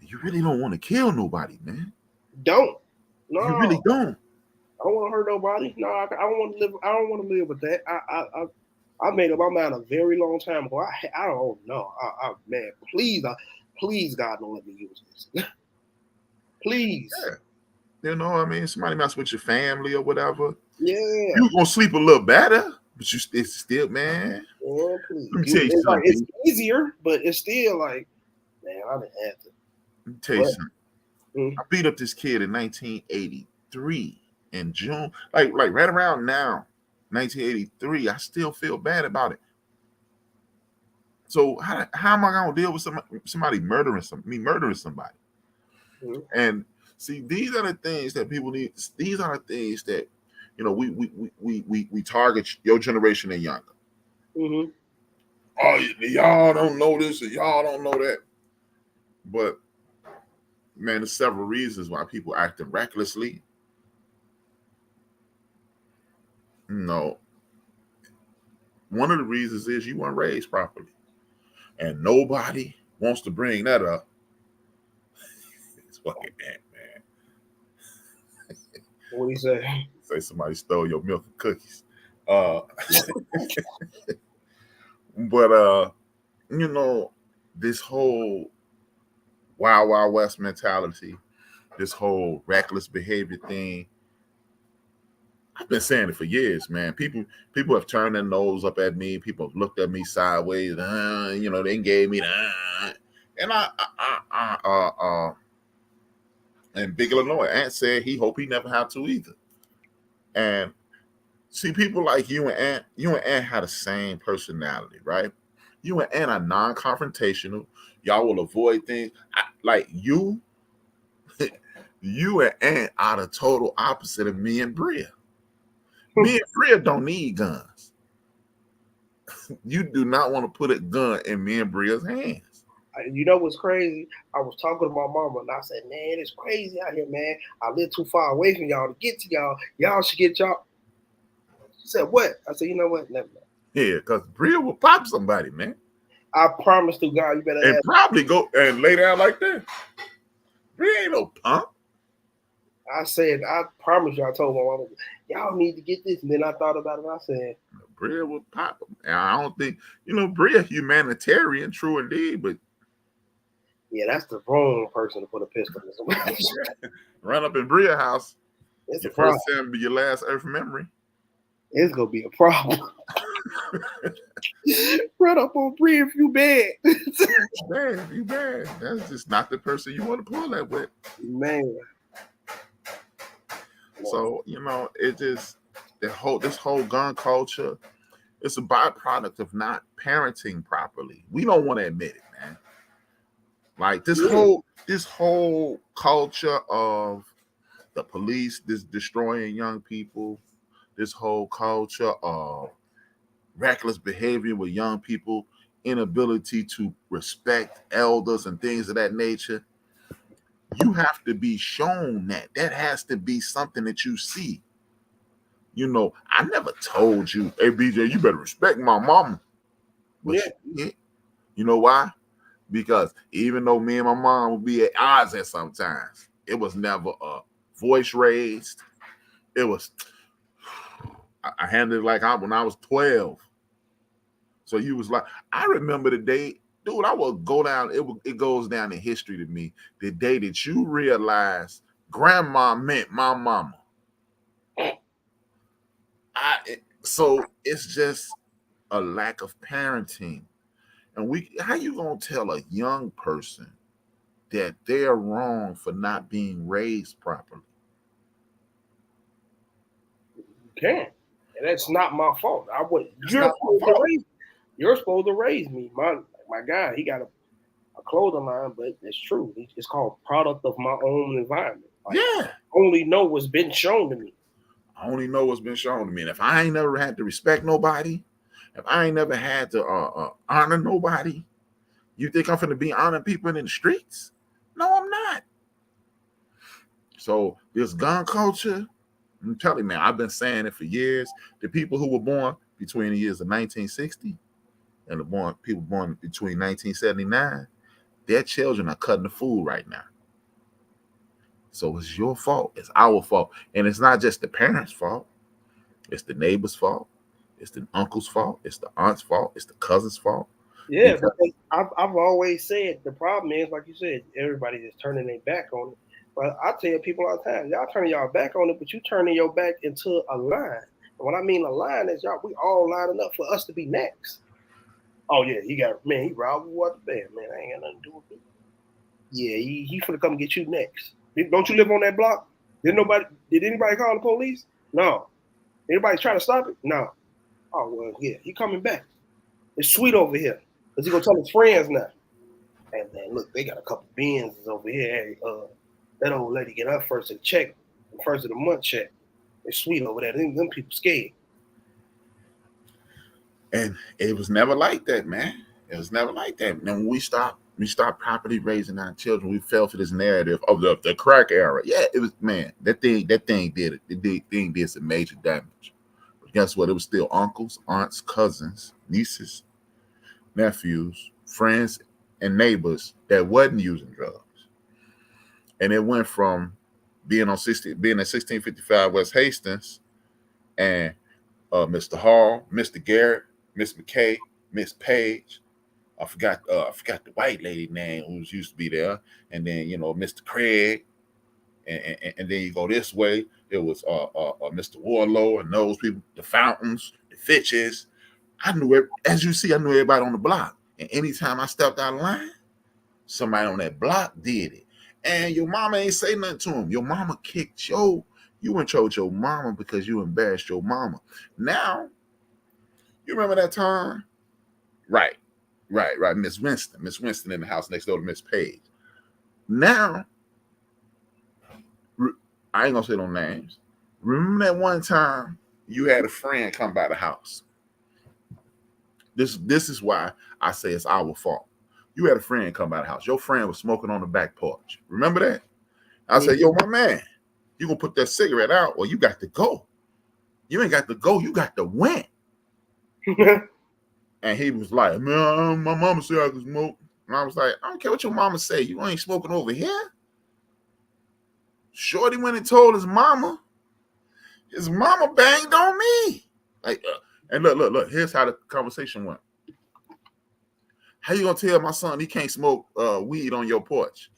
You really don't want to kill nobody, man. Don't. No. You really don't. I don't want to hurt nobody. No, I don't want to live. I don't want to live with that. I made up my mind a very long time ago. I don't know. Man, please, God, don't let me use this. Please. Yeah. You know what I mean? Somebody mess with your family or whatever. Yeah. You're gonna sleep a little better, but it's still, man. Yeah, please. Let me tell you something. It's easier, but it's still like, man, I didn't have to. Let me tell you something. I beat up this kid in 1983 in June, like right around now, 1983. I still feel bad about it. So how am I gonna deal with somebody murdering somebody? And see, these are the things that people need. These are the things that, you know, we target your generation and younger. Oh, y'all don't know this and y'all don't know that. But man, there's several reasons why people acting recklessly. No. One of the reasons is you weren't raised properly. And nobody wants to bring that up. It's fucking that, man. What do you say? Say somebody stole your milk and cookies. But you know, this whole Wild Wild West mentality, this whole reckless behavior thing, I've been saying it for years, man. People have turned their nose up at me. People have looked at me sideways. You know, they gave me and and Big Illinois, Ant said he hope he never have to either. And see, people like you and Ant had the same personality, right? You and Ant are non-confrontational. Y'all will avoid things. Like you and Ant are the total opposite of me and Bria. Me and Bria don't need guns. You do not want to put a gun in me and Bria's hands. You know what's crazy? I was talking to my mama and I said, man, it's crazy out here, man. I live too far away from y'all to get to y'all. Y'all should get y'all. She said, what? I said, you know what? Never mind. Yeah, because Bria will pop somebody, man. I promise to God, you better and probably go and lay down like that. Bria ain't no punk. I said, I promise you, I told my mama, y'all need to get this. And then I thought about it and I said, Bria will pop them. And I don't think, you know, Bria humanitarian, true indeed, but yeah, that's the wrong person to put a pistol in somebody. Run up in Bria house. It's your first time be your last earth memory. It's gonna be a problem. Run up on Bria if you bad. You bad. That's just not the person you want to pull that with. Man. So, you know, it just this whole gun culture, it's a byproduct of not parenting properly. We don't want to admit it, man. Like this whole culture of the police destroying young people, this whole culture of reckless behavior with young people, inability to respect elders and things of that nature. You have to be shown that. That has to be something that you see. You know, I never told you, hey, BJ, you better respect my mama. But yeah. You know why? Because even though me and my mom would be at odds at sometimes, it was never a voice raised. It was, I handled it like when I was 12. So you was like, I remember the day, dude, I will go down, it goes down in history to me, the day that you realized grandma meant my mama. So it's just a lack of parenting. And how you gonna tell a young person that they're wrong for not being raised properly? You can't. And that's not my fault. You're supposed to raise me. My guy, he got a clothing line, but it's true. It's called product of my own environment. Like, yeah. I only know what's been shown to me. I only know what's been shown to me. And if I ain't never had to respect nobody, if I ain't never had to honor nobody, you think I'm finna be honoring people in the streets? No, I'm not. So this gun culture, I'm telling you, man, I've been saying it for years. The people who were born between the years of 1960 and people born between 1979, their children are cutting the food right now. So it's your fault. It's our fault. And it's not just the parents' fault. It's the neighbor's fault. It's the uncle's fault. It's the aunt's fault. It's the cousin's fault. Yeah, but I've always said the problem is, like you said, everybody just turning their back on it. But I tell people all the time, y'all turning y'all back on it, but you turning your back into a line. And what I mean a line is we all lining up for us to be next. Oh yeah, he robbed what the band, man. I ain't got nothing to do with it. Yeah, he finna come get you next. Don't you live on that block? Did anybody call the police? No. Anybody try to stop it? No. Oh well, yeah, he coming back. It's sweet over here. Cause he gonna tell his friends now. And man, look, they got a couple beans over here. Hey, that old lady get her first of the check, first of the month check. It's sweet over there. Them people scared. And it was never like that, man. It was never like that. And when we stopped properly raising our children, we fell for this narrative of the crack era. Yeah, it was, man, that thing did it. The thing did some major damage. But guess what? It was still uncles, aunts, cousins, nieces, nephews, friends, and neighbors that wasn't using drugs. And it went from being at 1655 West Hastings and Mr. Hall, Mr. Garrett, Miss McKay, Miss Page. I forgot the white lady name who used to be there, and then Mr. Craig, and then you go this way. It was Mr. Warlow and those people, the Fountains, the Fitches. I knew it, as you see, I knew everybody on the block. And anytime I stepped out of line, somebody on that block did it. And your mama ain't say nothing to him. Your mama kicked you in trouble with your mama because you embarrassed your mama. Now, you remember that time? Right. Miss Winston in the house next door to Miss Page. Now, I ain't gonna say no names. Remember that one time you had a friend come by the house? This is why I say it's our fault. You had a friend come by the house. Your friend was smoking on the back porch. Remember that? I said, yo, my man, you gonna put that cigarette out or you got to go. You ain't got to go, you got to win. And he was like, man, my mama said I could smoke. And I was like, I don't care what your mama say. You ain't smoking over here. Shorty went and told his mama. His mama banged on me. And look, here's how the conversation went. How you gonna tell my son he can't smoke weed on your porch?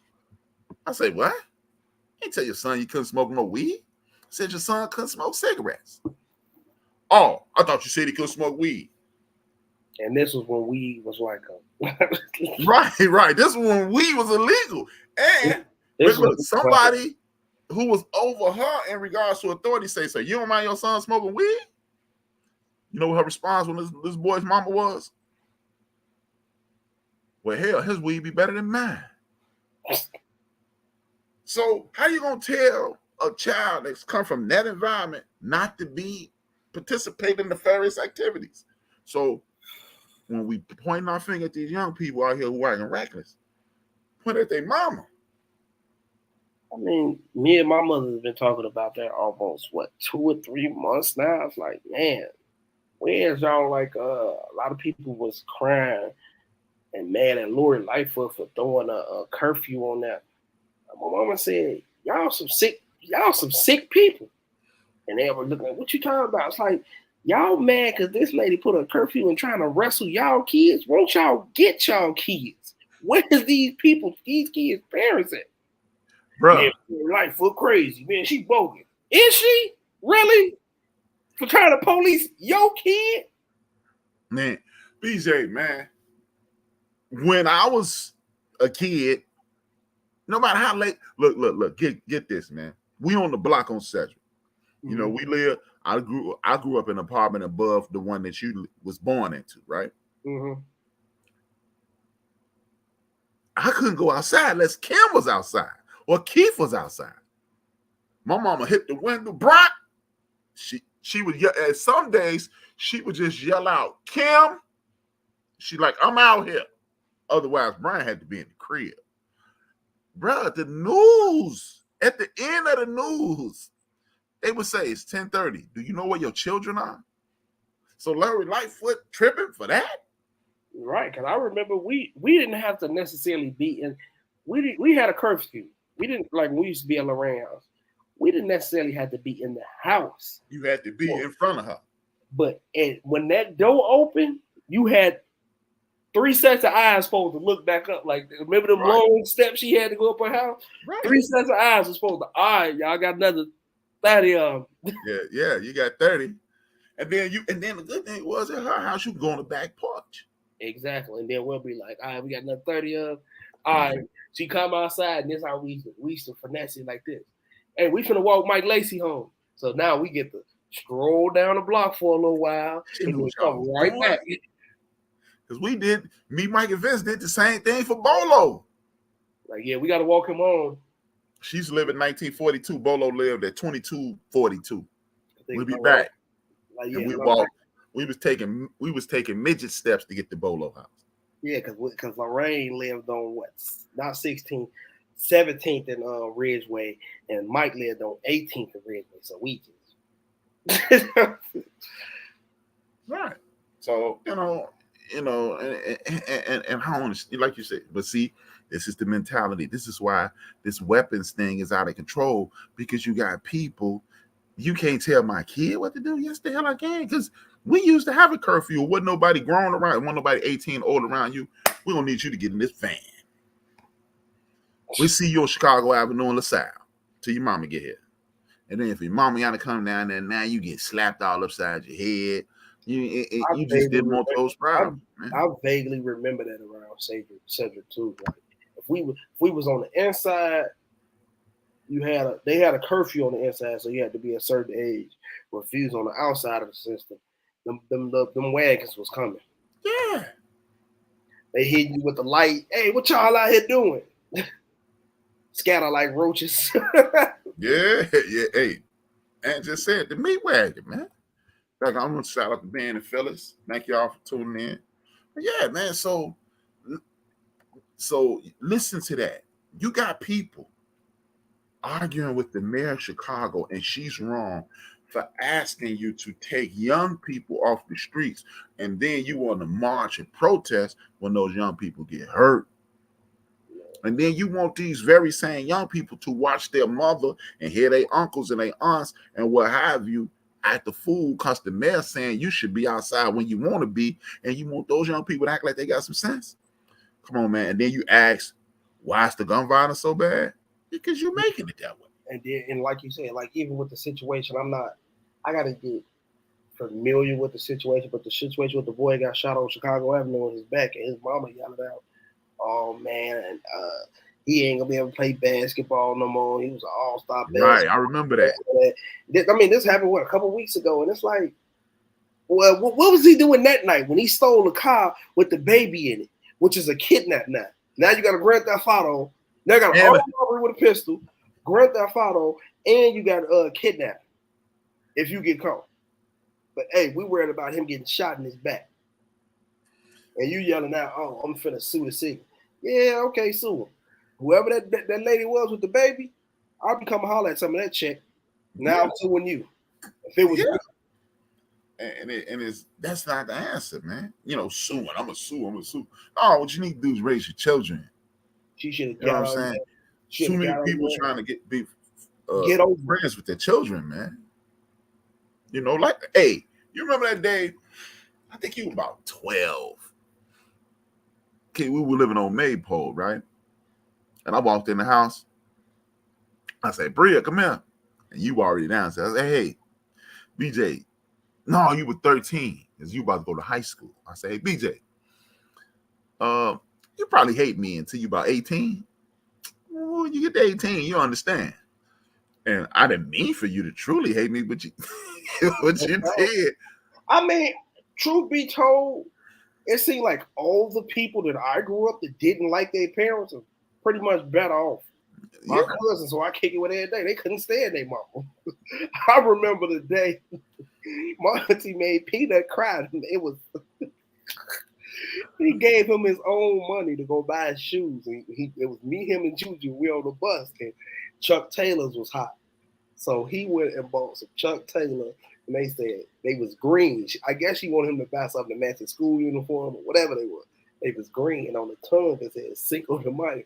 I say, what? You ain't tell your son you couldn't smoke no weed. I said your son couldn't smoke cigarettes. Oh, I thought you said he couldn't smoke weed. And this was when weed was like right. This was when weed was illegal. And look, somebody who was over her in regards to authority say, so you don't mind your son smoking weed? You know what her response when this boy's mama was? Well, hell, his weed be better than mine. So how you gonna tell a child that's come from that environment not to be participate in nefarious activities? So when we point our finger at these young people out here who are acting reckless, point at their mama. I mean, me and my mother have been talking about that almost 2 or 3 months now. It's like, man, where's y'all? Like a lot of people was crying and mad at Lori Lightfoot for throwing a curfew on that. My mama said, y'all some sick people. And they were looking at what you talking about. It's like, y'all mad because this lady put a curfew and trying to wrestle y'all kids? Won't y'all get y'all kids? Where is these kids' parents at? Bro, yeah, Lightfoot crazy, man. She bogus. Is she? Really? For trying to police your kid? Man, BJ, man. When I was a kid, no matter how late, look, get this, man. We on the block on Cedric. You know, we live. I grew up in an apartment above the one that you was born into, right? Mm-hmm. I couldn't go outside unless Kim was outside or Keith was outside. My mama hit the window, Brock. She would yell, and some days she would just yell out, Kim. She like, I'm out here. Otherwise, Brian had to be in the crib. Bruh, the news, at the end of the news, they would say it's 10:30. Do you know where your children are? So Larry Lightfoot tripping for that? Right, because I remember we didn't have to necessarily be in. We had a curfew. We didn't like we used to be at Lorraine house. We didn't necessarily have to be in the house. You had to be in front of her. But when that door opened, you had 3 sets of eyes supposed to look back up. Like, remember them long steps she had to go up her house? Right. 3 sets of eyes were supposed to, all right, y'all got another 30 of them. Yeah, you got 30. And then the good thing was at her house, you could go on the back porch. Exactly. And then we'll be like, all right, we got another 30 of them. All right, she come outside, and this is how we used to finesse it like this. Hey, we finna walk Mike Lacey home. So now we get to stroll down the block for a little while and then come right back. Because me, Mike, and Vince did the same thing for Bolo. Like, yeah, we got to walk him on. She used to live in 1942. Bolo lived at 2242. We'll be back. Like, yeah, and we walked. We was taking midget steps to get to Bolo house. Yeah, because Lorraine lived on what? Not 16th, 17th and Ridgeway, and Mike lived on 18th and Ridgeway. So we just right. So and how honest, like you said, but see, this is the mentality. This is why this weapons thing is out of control, because you got people. You can't tell my kid what to do. Yes, the hell I can, because we used to have a curfew. Wasn't nobody grown around, wasn't nobody 18 old around you. We don't need you to get in this van. We see you on Chicago Avenue in LaSalle till your mama get here. And then if your mama got to come down there, now you get slapped all upside your head. You just didn't want those problems. I vaguely remember that around Cedric too. Like if we was on the inside, they had a curfew on the inside, so you had to be a certain age. But if you was on the outside of the system, them wagons was coming. Yeah. They hit you with the light. Hey, what y'all out here doing? Scatter like roaches. yeah. Hey, and just said the meat wagon, man. Like, I'm gonna shout out the band and Phyllis. Thank y'all for tuning in. But yeah, man. So listen to that. You got people arguing with the mayor of Chicago, and she's wrong for asking you to take young people off the streets, and then you want to march and protest when those young people get hurt. And then you want these very same young people to watch their mother and hear their uncles and their aunts and what have you act the fool because the mayor saying you should be outside when you want to be, and you want those young people to act like they got some sense. Come on, man. And then you ask, why is the gun violence so bad? Because you're making it that way. And like you said, like even with the situation, I got to get familiar with the situation, but the situation with the boy got shot on Chicago Avenue on his back, and his mama yelled out, oh man, he ain't gonna be able to play basketball no more. He was an all-star basketball. Right, I remember that. I mean, this happened a couple weeks ago, and it's like, well, what was he doing that night when he stole a car with the baby in it, which is a kidnap now? Now you got a Grand Theft Auto. Now you got an armed robbery with a pistol, Grand Theft Auto, and you got kidnapping if you get caught. But hey, we worried about him getting shot in his back. And you yelling out, oh, I'm finna sue the city. Yeah, okay, sue him. Whoever that lady was with the baby, I'll be coming holler at some of that check. Now I'm suing you. If it was and that's not the answer, man. Suing. I'm gonna sue. Oh, what you need to do is raise your children. She should have. You know what I'm saying? Too many people trying to get over friends with their children, man. Hey, you remember that day? I think you were about 12. Okay, we were living on Maypole, right? And I walked in the house. I said, Bria, come here. And you already downstairs. I said, hey, BJ. No, you were 13 because you about to go to high school. I said, hey, BJ, you probably hate me until you about 18. Well, when you get to 18, you understand. And I didn't mean for you to truly hate me, but you did. I mean, truth be told, it seemed like all the people that I grew up that didn't like their parents are pretty much better off. My cousins, so I kick it with every day. They couldn't stand their mama. I remember the day my auntie made Peter cry. It was he gave him his own money to go buy his shoes. And it was me, him, and Juju. We on the bus, and Chuck Taylor's was hot. So he went and bought some Chuck Taylor, and they said they was green. I guess she wanted him to buy something to match his school uniform or whatever they were. They was green, and on the tongue it said Cinco de Mayo.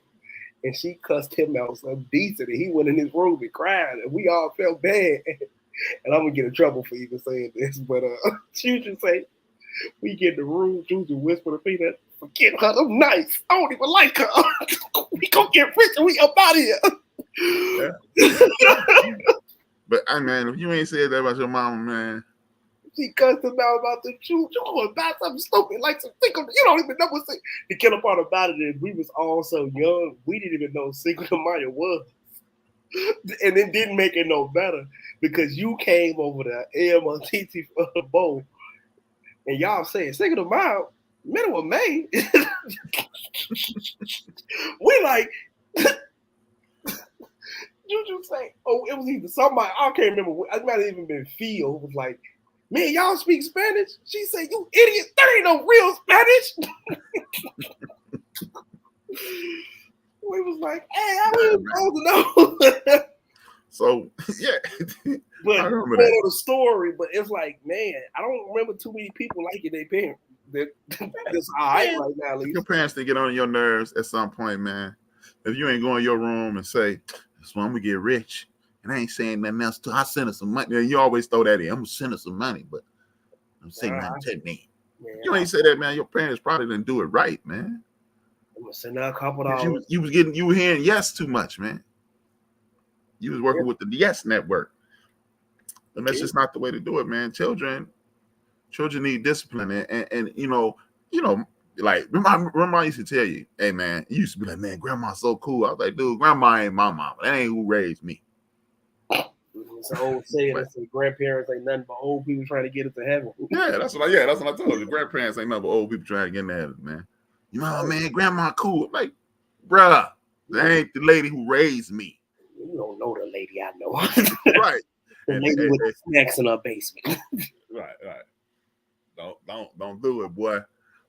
And she cussed him out so decent, and he went in his room and cried, and we all felt bad. And I'm gonna get in trouble for even saying this, but Juju say, we get in the room, Juju whisper to Peanut, forget her, I'm nice. I don't even like her. We gonna get rich and we up out of here. Yeah. But man, if you ain't said that about your mama, man. She cussed him out about the Juju. You going back something stupid, like some Cinco. You don't even know what the killer part about it is we was all so young, we didn't even know Cinco de Mayo was. And it didn't make it no better because you came over there, AMTT for the bowl, and y'all saying Cinco de Mayo, middle of May. We like, Juju say, oh, it was either somebody, I can't remember, it might have even been Phil, who was like, man, y'all speak Spanish? She said, you idiot, that ain't no real Spanish. We was like, hey, I wasn't supposed to know. So, yeah. But I remember that. that. The story, but it's like, man, I don't remember too many people liking their parents. That's all right right now, at least. Your parents to get on your nerves at some point, man. If you ain't going in your room and say, that's when I'm going to get rich, and I ain't saying nothing else, I send her some money. You always throw that in. I'm going to send her some money, but I'm saying nothing to me. You ain't say that, man. Your parents probably didn't do it right, man. I'm going to send her a couple dollars. You were hearing yes too much, man. You was working with the yes network. And that's just not the way to do it, man. Children need discipline. And you know, like remember I used to tell you, hey man, you used to be like, man, grandma's so cool. I was like, dude, grandma ain't my mama. That ain't who raised me. It's an old saying that says grandparents ain't nothing but old people trying to get into heaven. That's what I told you. Grandparents ain't nothing but old people trying to get into heaven, man. You know, man, grandma cool. I'm like, bruh, that ain't the lady who raised me. You don't know the lady I know. Right. The lady with the snacks in her basement. Right. Don't do it, boy.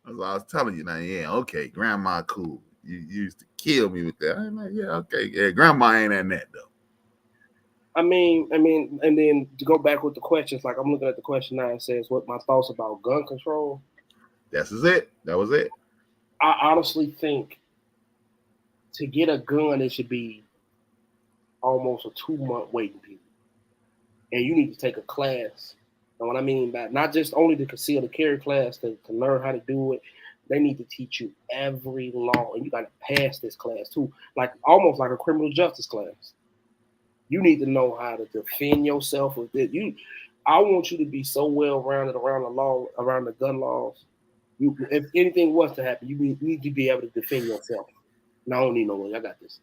That's what I was telling you now. Yeah, okay, grandma cool. You used to kill me with that. I'm like, yeah, okay. Yeah, grandma ain't in that though. I mean, and then to go back with the questions, like I'm looking at the question now, it says what my thoughts about gun control. That was it. I honestly think to get a gun, it should be almost a 2-month waiting period. And you need to take a class. And what I mean by not just only the concealed carry class to learn how to do it, they need to teach you every law. And you got to pass this class too, like almost like a criminal justice class. You need to know how to defend yourself with it. I want you to be so well rounded around the law, around the gun laws. If anything was to happen, you need to be able to defend yourself. And I don't need no lawyer. I got this.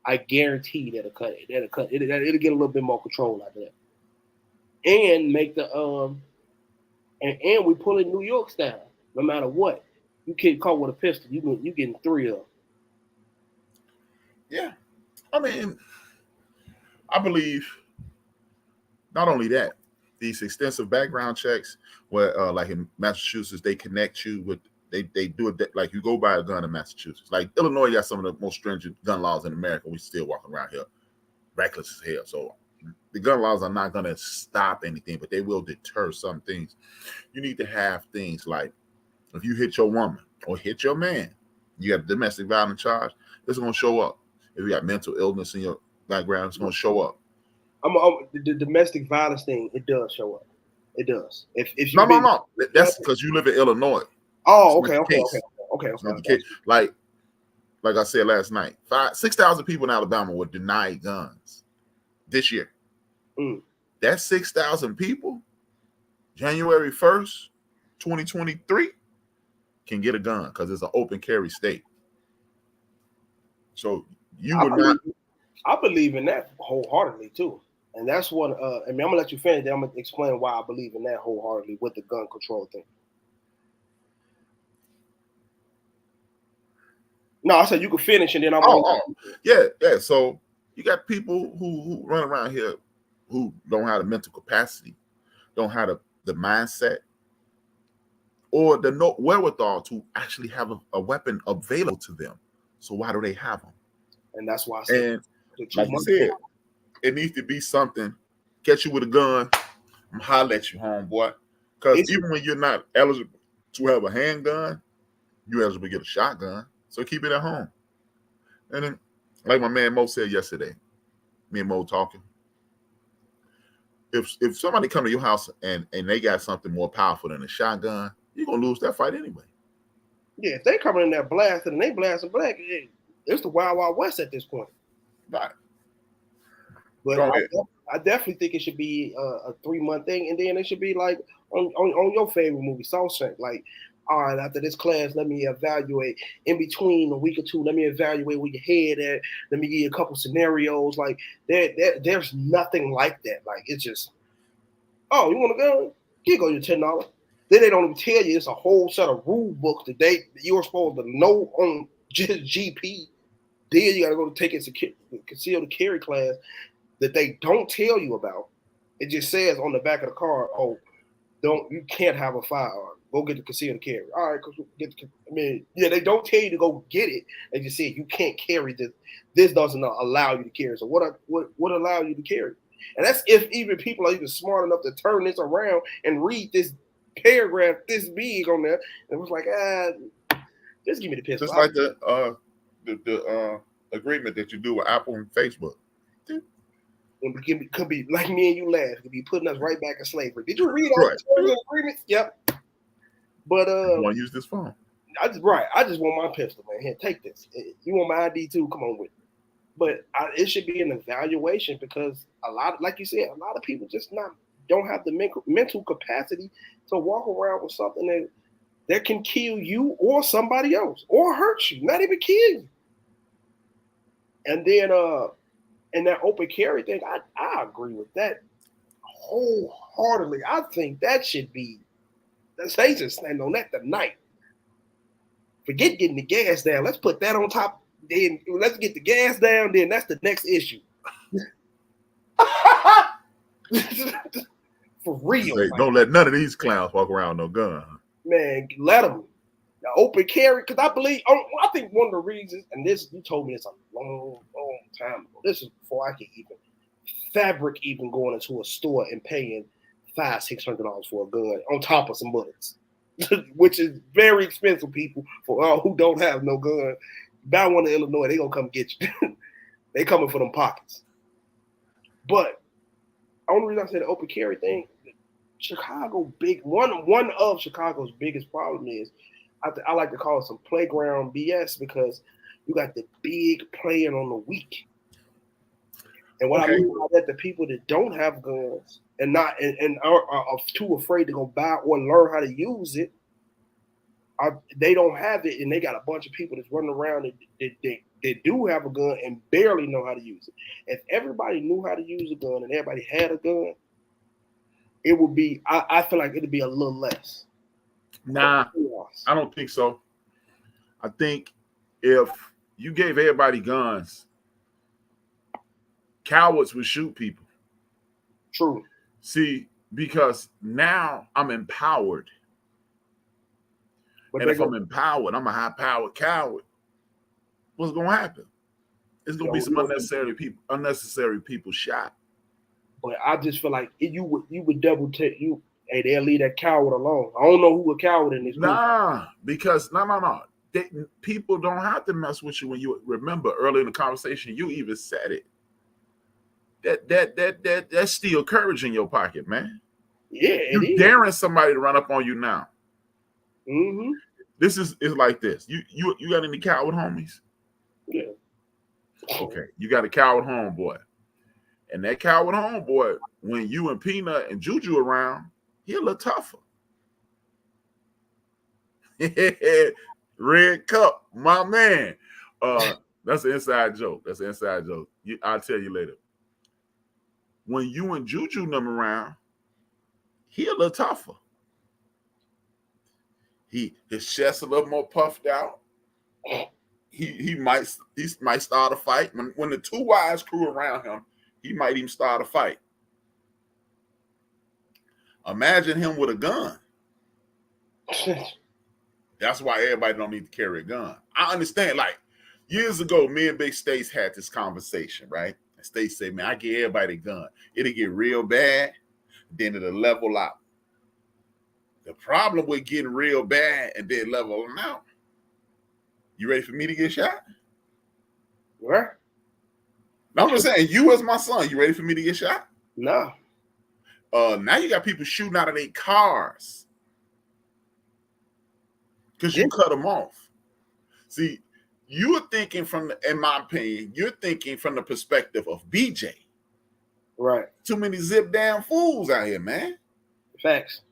I guarantee that'll cut it. It'll get a little bit more control out there. And make the and we pull in New York style. No matter what, you get caught with a pistol, you getting 3 of them. Yeah, I mean, I believe not only that, these extensive background checks, where like in Massachusetts, they connect you with. They do it like you go buy a gun in Massachusetts. Like Illinois got some of the most stringent gun laws in America. We still walking around here reckless as hell. So the gun laws are not going to stop anything, but they will deter some things. You need to have things like if you hit your woman or hit your man, you got a domestic violence charge, it's going to show up. If you got mental illness in your background, it's going to show up. The domestic violence thing, it does show up. It does. If you no. That's because you live in Illinois. Oh, okay. Like I said last night, 6,000 people in Alabama were denied guns this year. That's 6,000 people, January 1st, 2023, can get a gun because it's an open carry state. So I believe in that wholeheartedly too. And that's what I'm gonna let you finish, then I'm gonna explain why I believe in that wholeheartedly with the gun control thing. No, I said you could finish and then I'm yeah. So you got people who run around here who don't have the mental capacity, don't have the mindset, or the wherewithal to actually have a weapon available to them. So why do they have them? And that's why I said, and like you said, it needs to be something. Catch you with a gun, I'm holler at you, homeboy. Because even when you're not eligible to have a handgun, you're eligible to get a shotgun. So keep it at home. And then, like my man Mo said yesterday, me and Mo talking. If somebody come to your house and they got something more powerful than a shotgun, you're gonna lose that fight anyway. Yeah, if they coming in there blasting and they blasting black, it's the Wild Wild West at this point. Right. But I definitely think it should be a 3-month thing, and then it should be like on your favorite movie, Shawshank. Like, all right, after this class, let me evaluate. In between a week or two, let me evaluate where your head at. Let me give you a couple scenarios. Like, there's nothing like that. Like, it's just, oh, you want to go? Here go your $10. Then they don't even tell you it's a whole set of rule books that you're supposed to know on just GP. Then you got to go to take it concealed carry class that they don't tell you about. It just says on the back of the car, oh, you can't have a firearm. Go get the concealed carry. All right, they don't tell you to go get it. They just say you can't carry this. This doesn't allow you to carry. So what allow you to carry? And that's if even people are even smart enough to turn this around and read this paragraph this big on there. And it was like, just give me the pistol. Just like the agreement that you do with Apple and Facebook. It could be like me and you last. It could be putting us right back in slavery. Did you read all the terms and agreements? Yep. But you want to use this phone? I just want my pistol, man. Here, take this. You want my ID too? Come on with it. But it should be an evaluation because like you said, a lot of people just don't have the mental capacity to walk around with something that can kill you or somebody else or hurt you, not even kill you. And then and that open carry thing, I agree with that wholeheartedly. I think that should be, they should stand on that tonight. Forget getting the gas down. Let's put that on top. Then let's get the gas down. Then that's the next issue. For real. Hey, don't let none of these clowns walk around with no gun. Man, let them. The open carry, because I think one of the reasons, and this, you told me this a long time ago. This is before I could even going into a store and paying $500-$600 for a gun on top of some bullets, which is very expensive, people, for who don't have no gun. Buy one in Illinois, they gonna come get you. They coming for them pockets. But the only reason I said the open carry thing, one of Chicago's biggest problem is, I like to call it some playground BS, because you got the big playing on the weak. And what I mean by that, the people that don't have guns and are too afraid to go buy or learn how to use it, they don't have it, and they got a bunch of people that's running around that do have a gun and barely know how to use it. If everybody knew how to use a gun and everybody had a gun, it would be, I feel like it'd be a little less. Nah, I don't think so. I think if you gave everybody guns, cowards would shoot people. True. See, because now I'm empowered. But if I'm empowered, I'm a high-powered coward. What's going to happen? It's going to be some unnecessary people shot. But I just feel like you would double take you. Hey, they'll leave that coward alone. I don't know who a coward in this group. Because people don't have to mess with you. When you remember earlier in the conversation, you even said it. That's still courage in your pocket, man. Yeah, you're daring somebody to run up on you now. Mm-hmm. This is like this. You got any coward homies? Yeah. Okay, you got a coward homeboy, and that coward homeboy, when you and Peanut and Juju around, he a little tougher. Red Cup, my man. That's an inside joke. I'll tell you later. When you and Juju them around, he a little tougher. His chest a little more puffed out. He might start a fight. When the two wise crew around him, he might even start a fight. Imagine him with a gun. That's why everybody don't need to carry a gun. I understand. Like years ago, me and Big States had this conversation, right? And State say, man, I give everybody a gun. It'll get real bad, then it'll level out. The problem with getting real bad and then leveling out, you ready for me to get shot? What? No, I'm just saying, you as my son, you ready for me to get shot? No. Now you got people shooting out of their cars because you cut them off. See, you're thinking in my opinion, you're thinking from the perspective of BJ. Right. Too many zip down fools out here, man. Facts.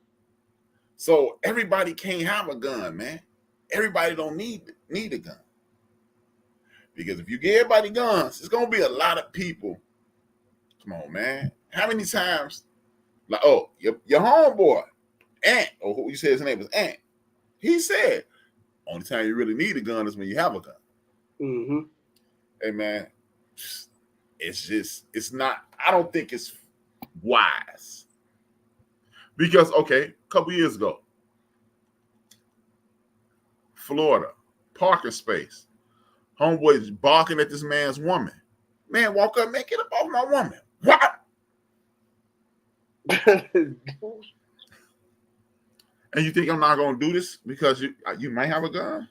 So everybody can't have a gun, man. Everybody don't need a gun. Because if you give everybody guns, it's gonna be a lot of people. Come on, man. How many times? Like, oh, your homeboy, Ant, or who you said his name was Ant. He said, only time you really need a gun is when you have a gun. Mm-hmm. Hey, man, it's not, I don't think it's wise. Because, okay, a couple years ago, Florida, parking space, homeboy's barking at this man's woman. Man, walk up, man, get up off my woman. What? And you think I'm not gonna do this because you might have a gun?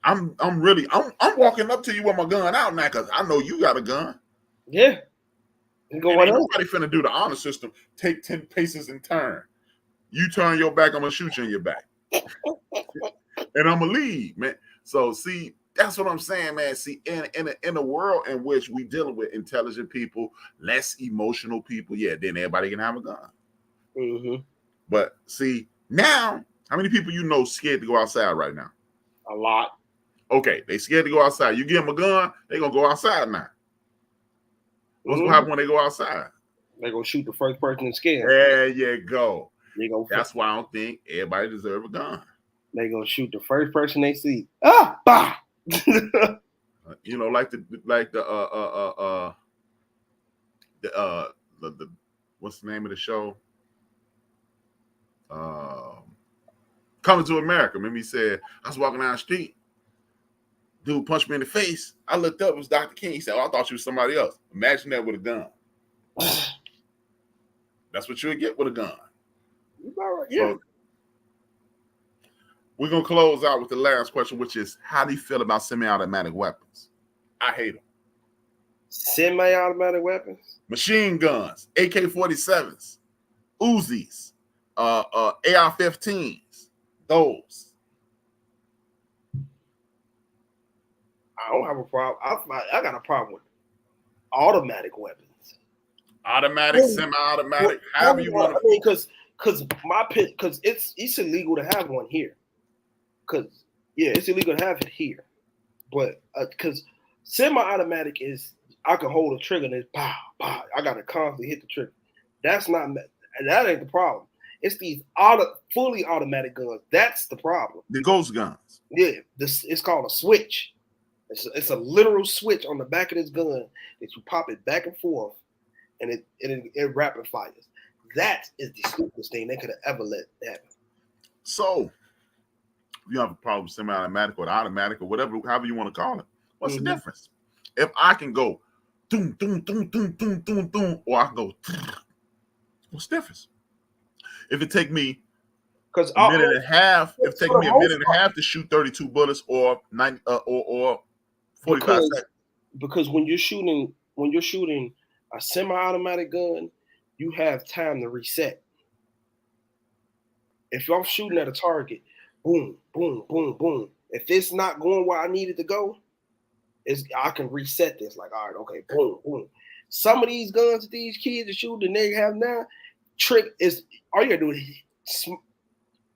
I'm walking up to you with my gun out now because I know you got a gun. Yeah. Ain't nobody finna do the honor system. Take 10 paces and turn. You turn your back, I'm gonna shoot you in your back. And I'm gonna leave, man. So see, that's what I'm saying, man. See, in a world in which we dealing with intelligent people, less emotional people, yeah, then everybody can have a gun. Mm-hmm. But see, now, how many people you know scared to go outside right now? A lot. Okay, they scared to go outside. You give them a gun, they gonna go outside now. What's gonna happen when they go outside? They're gonna shoot the first person in skin. There you go. That's why I don't think everybody deserves a gun. They're gonna shoot the first person they see. Ah, bah! You know, like the what's the name of the show? Coming to America. Remember he said, I was walking down the street, dude punched me in the face. I looked up, it was Dr. King. He said, oh, I thought you was somebody else. Imagine that with a gun. That's what you'll get with a gun. Right, yeah. So, we're going to close out with the last question, which is, how do you feel about semi-automatic weapons? I hate them. Semi-automatic weapons? Machine guns, AK-47s, Uzis, AR-15s, those. I don't have a problem. I got a problem with automatic weapons. Automatic, semi-automatic, however you want to. I mean, because it's illegal to have one here. Because it's illegal to have it here, but because semi-automatic is I can hold a trigger and it's pow pow. I gotta constantly hit the trigger. That ain't the problem. It's these fully automatic guns. That's the problem. The ghost guns. Yeah, it's called a switch. It's a literal switch on the back of this gun that you pop it back and forth, and it rapid fires. That is the stupidest thing they could have ever let happen. So, you have a problem with semi-automatic or automatic or whatever, however you want to call it. What's the difference? If I can go doom, doom, doom, doom, doom, doom, doom, or I can go, what's the difference? If it take me a minute and a half, to shoot 32 bullets or 90 or 45 seconds. Because when you're shooting a semi-automatic gun, you have time to reset. If I'm shooting at a target, boom, boom, boom, boom. If it's not going where I need it to go, I can reset this. Like, all right, okay, boom, boom. Some of these guns that these kids are shooting, they have now, trick is all you gotta do is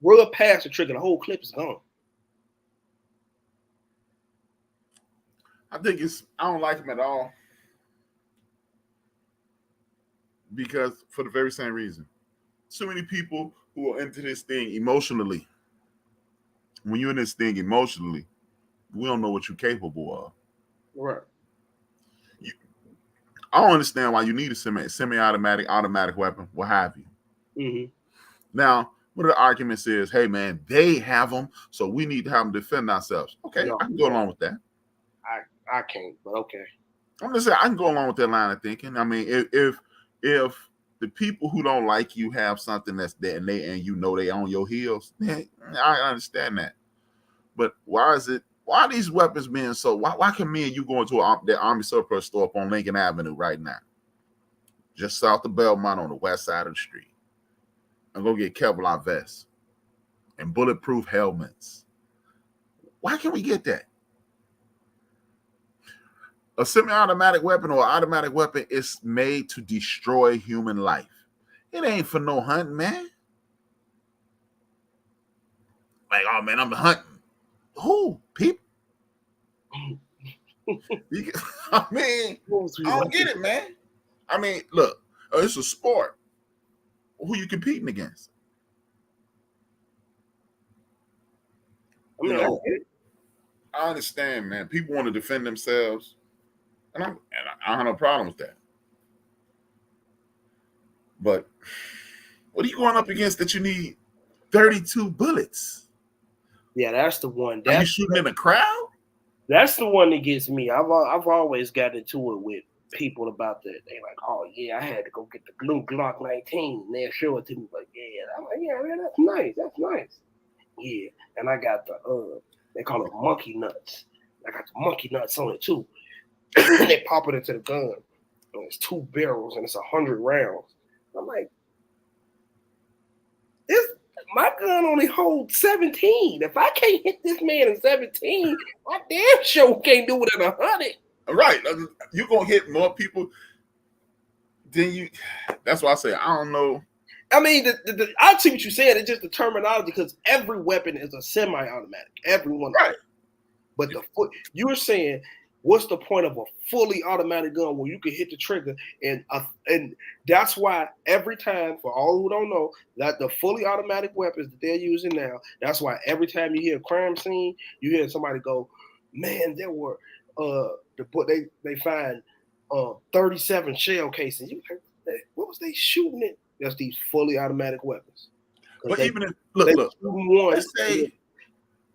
rub past the trigger, the whole clip is gone. I don't like them at all. Because for the very same reason. So many people who are into this thing emotionally. When you're in this thing emotionally, we don't know what you're capable of. Right. I don't understand why you need a semi-automatic, automatic weapon, what have you. Mm-hmm. Now, one of the arguments is, hey, man, they have them, so we need to have them defend ourselves. Okay, I can go along with that. I can't, but okay. I'm just saying I can go along with that line of thinking. I mean, if the people who don't like you have something that's there and they on your heels, then I understand that. But why are these weapons being so? Why can me and you go into the Army surplus store up on Lincoln Avenue right now, just south of Belmont on the west side of the street, and go get Kevlar vests and bulletproof helmets? Why can't we get that? A semi-automatic weapon or automatic weapon is made to destroy human life. It ain't for no hunting, man. Like, oh man, I'm hunting. Who? People? I mean, I don't get it, man. I mean, look, it's a sport. Who you competing against? I mean, I understand, man. People want to defend themselves. And I have no problem with that. But what are you going up against that you need 32 bullets? Yeah, that's the one. Are you shooting in a crowd? That's the one that gets me. I've always got into it with people about that. They like, oh yeah, I had to go get the blue Glock 19. And they'll show it to me. Like, yeah. I'm like, yeah, man, that's nice. That's nice. Yeah. And I got the they call it monkey nuts. I got the monkey nuts on it too. They pop it into the gun. And it's 2 barrels and it's 100 rounds. I'm like, my gun only holds 17. If I can't hit this man in 17, I damn sure can't do it in 100. Right. You're going to hit more people than you. That's why I say, I don't know. I mean, I see what you're saying. It's just the terminology because every weapon is a semi-automatic. Everyone. Right. But you're saying, what's the point of a fully automatic gun where you can hit the trigger? And that's why every time, for all who don't know, that the fully automatic weapons that they're using now, that's why every time you hear a crime scene, you hear somebody go, man, there were they find 37 shell casings. You like, what was they shooting at? That's these fully automatic weapons. But look,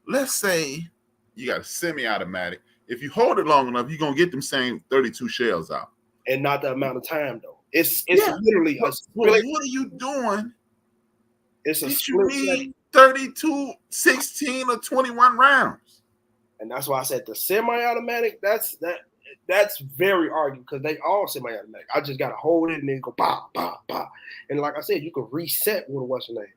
let's say you got a semi-automatic. If you hold it long enough, you're gonna get them same 32 shells out. And not the amount of time though. It's literally a split. What are you doing? It's a split. You need 32, 16, or 21 rounds. And that's why I said the semi-automatic, that's very arguable because they all semi-automatic. I just gotta hold it and then go bah, bah, bah. And like I said, you can reset with a what's name.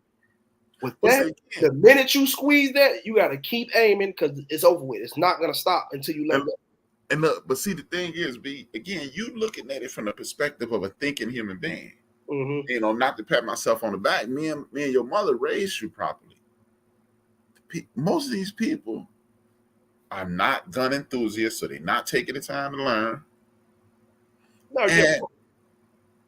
With that, the minute you squeeze that, you got to keep aiming because it's over with. It's not going to stop until you let go. And look, but see, the thing is, B, again, you looking at it from the perspective of a thinking human being. Mm-hmm. You know, not to pat myself on the back. Me and your mother raised you properly. Most of these people are not gun enthusiasts, so they're not taking the time to learn. No, and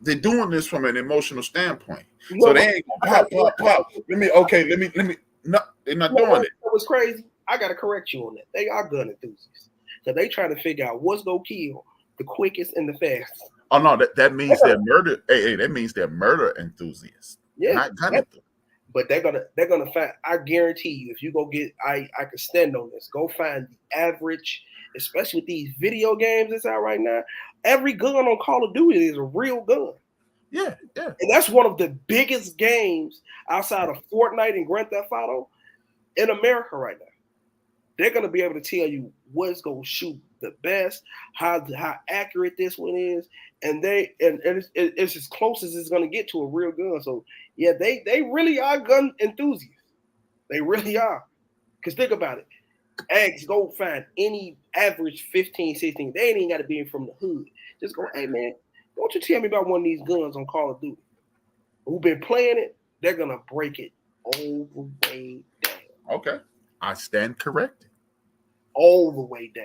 they're doing this from an emotional standpoint. No, so they ain't gonna pop. Let me. No, they're not doing it. That was crazy. I gotta correct you on that. They are gun enthusiasts. So they trying to figure out what's gonna kill the quickest and the fastest. Oh no, that means they're murder. Hey, that means they're murder enthusiasts. Yeah, not gun enthusiasts. But they're gonna find. I guarantee you, if you go get, I can stand on this. Go find the average, especially with these video games that's out right now. Every gun on Call of Duty is a real gun. Yeah. And that's one of the biggest games outside of Fortnite and Grand Theft Auto in America right now. They're going to be able to tell you what's going to shoot the best, how accurate this one is, and it's as close as it's going to get to a real gun. So yeah, they really are gun enthusiasts. They really are. Because think about it. Eggs, go find any average 15, 16. They ain't even got to be from the hood. Just go, hey man, don't you tell me about one of these guns on Call of Duty? Who've been playing it, they're going to break it all the way down. Okay. I stand corrected. All the way down.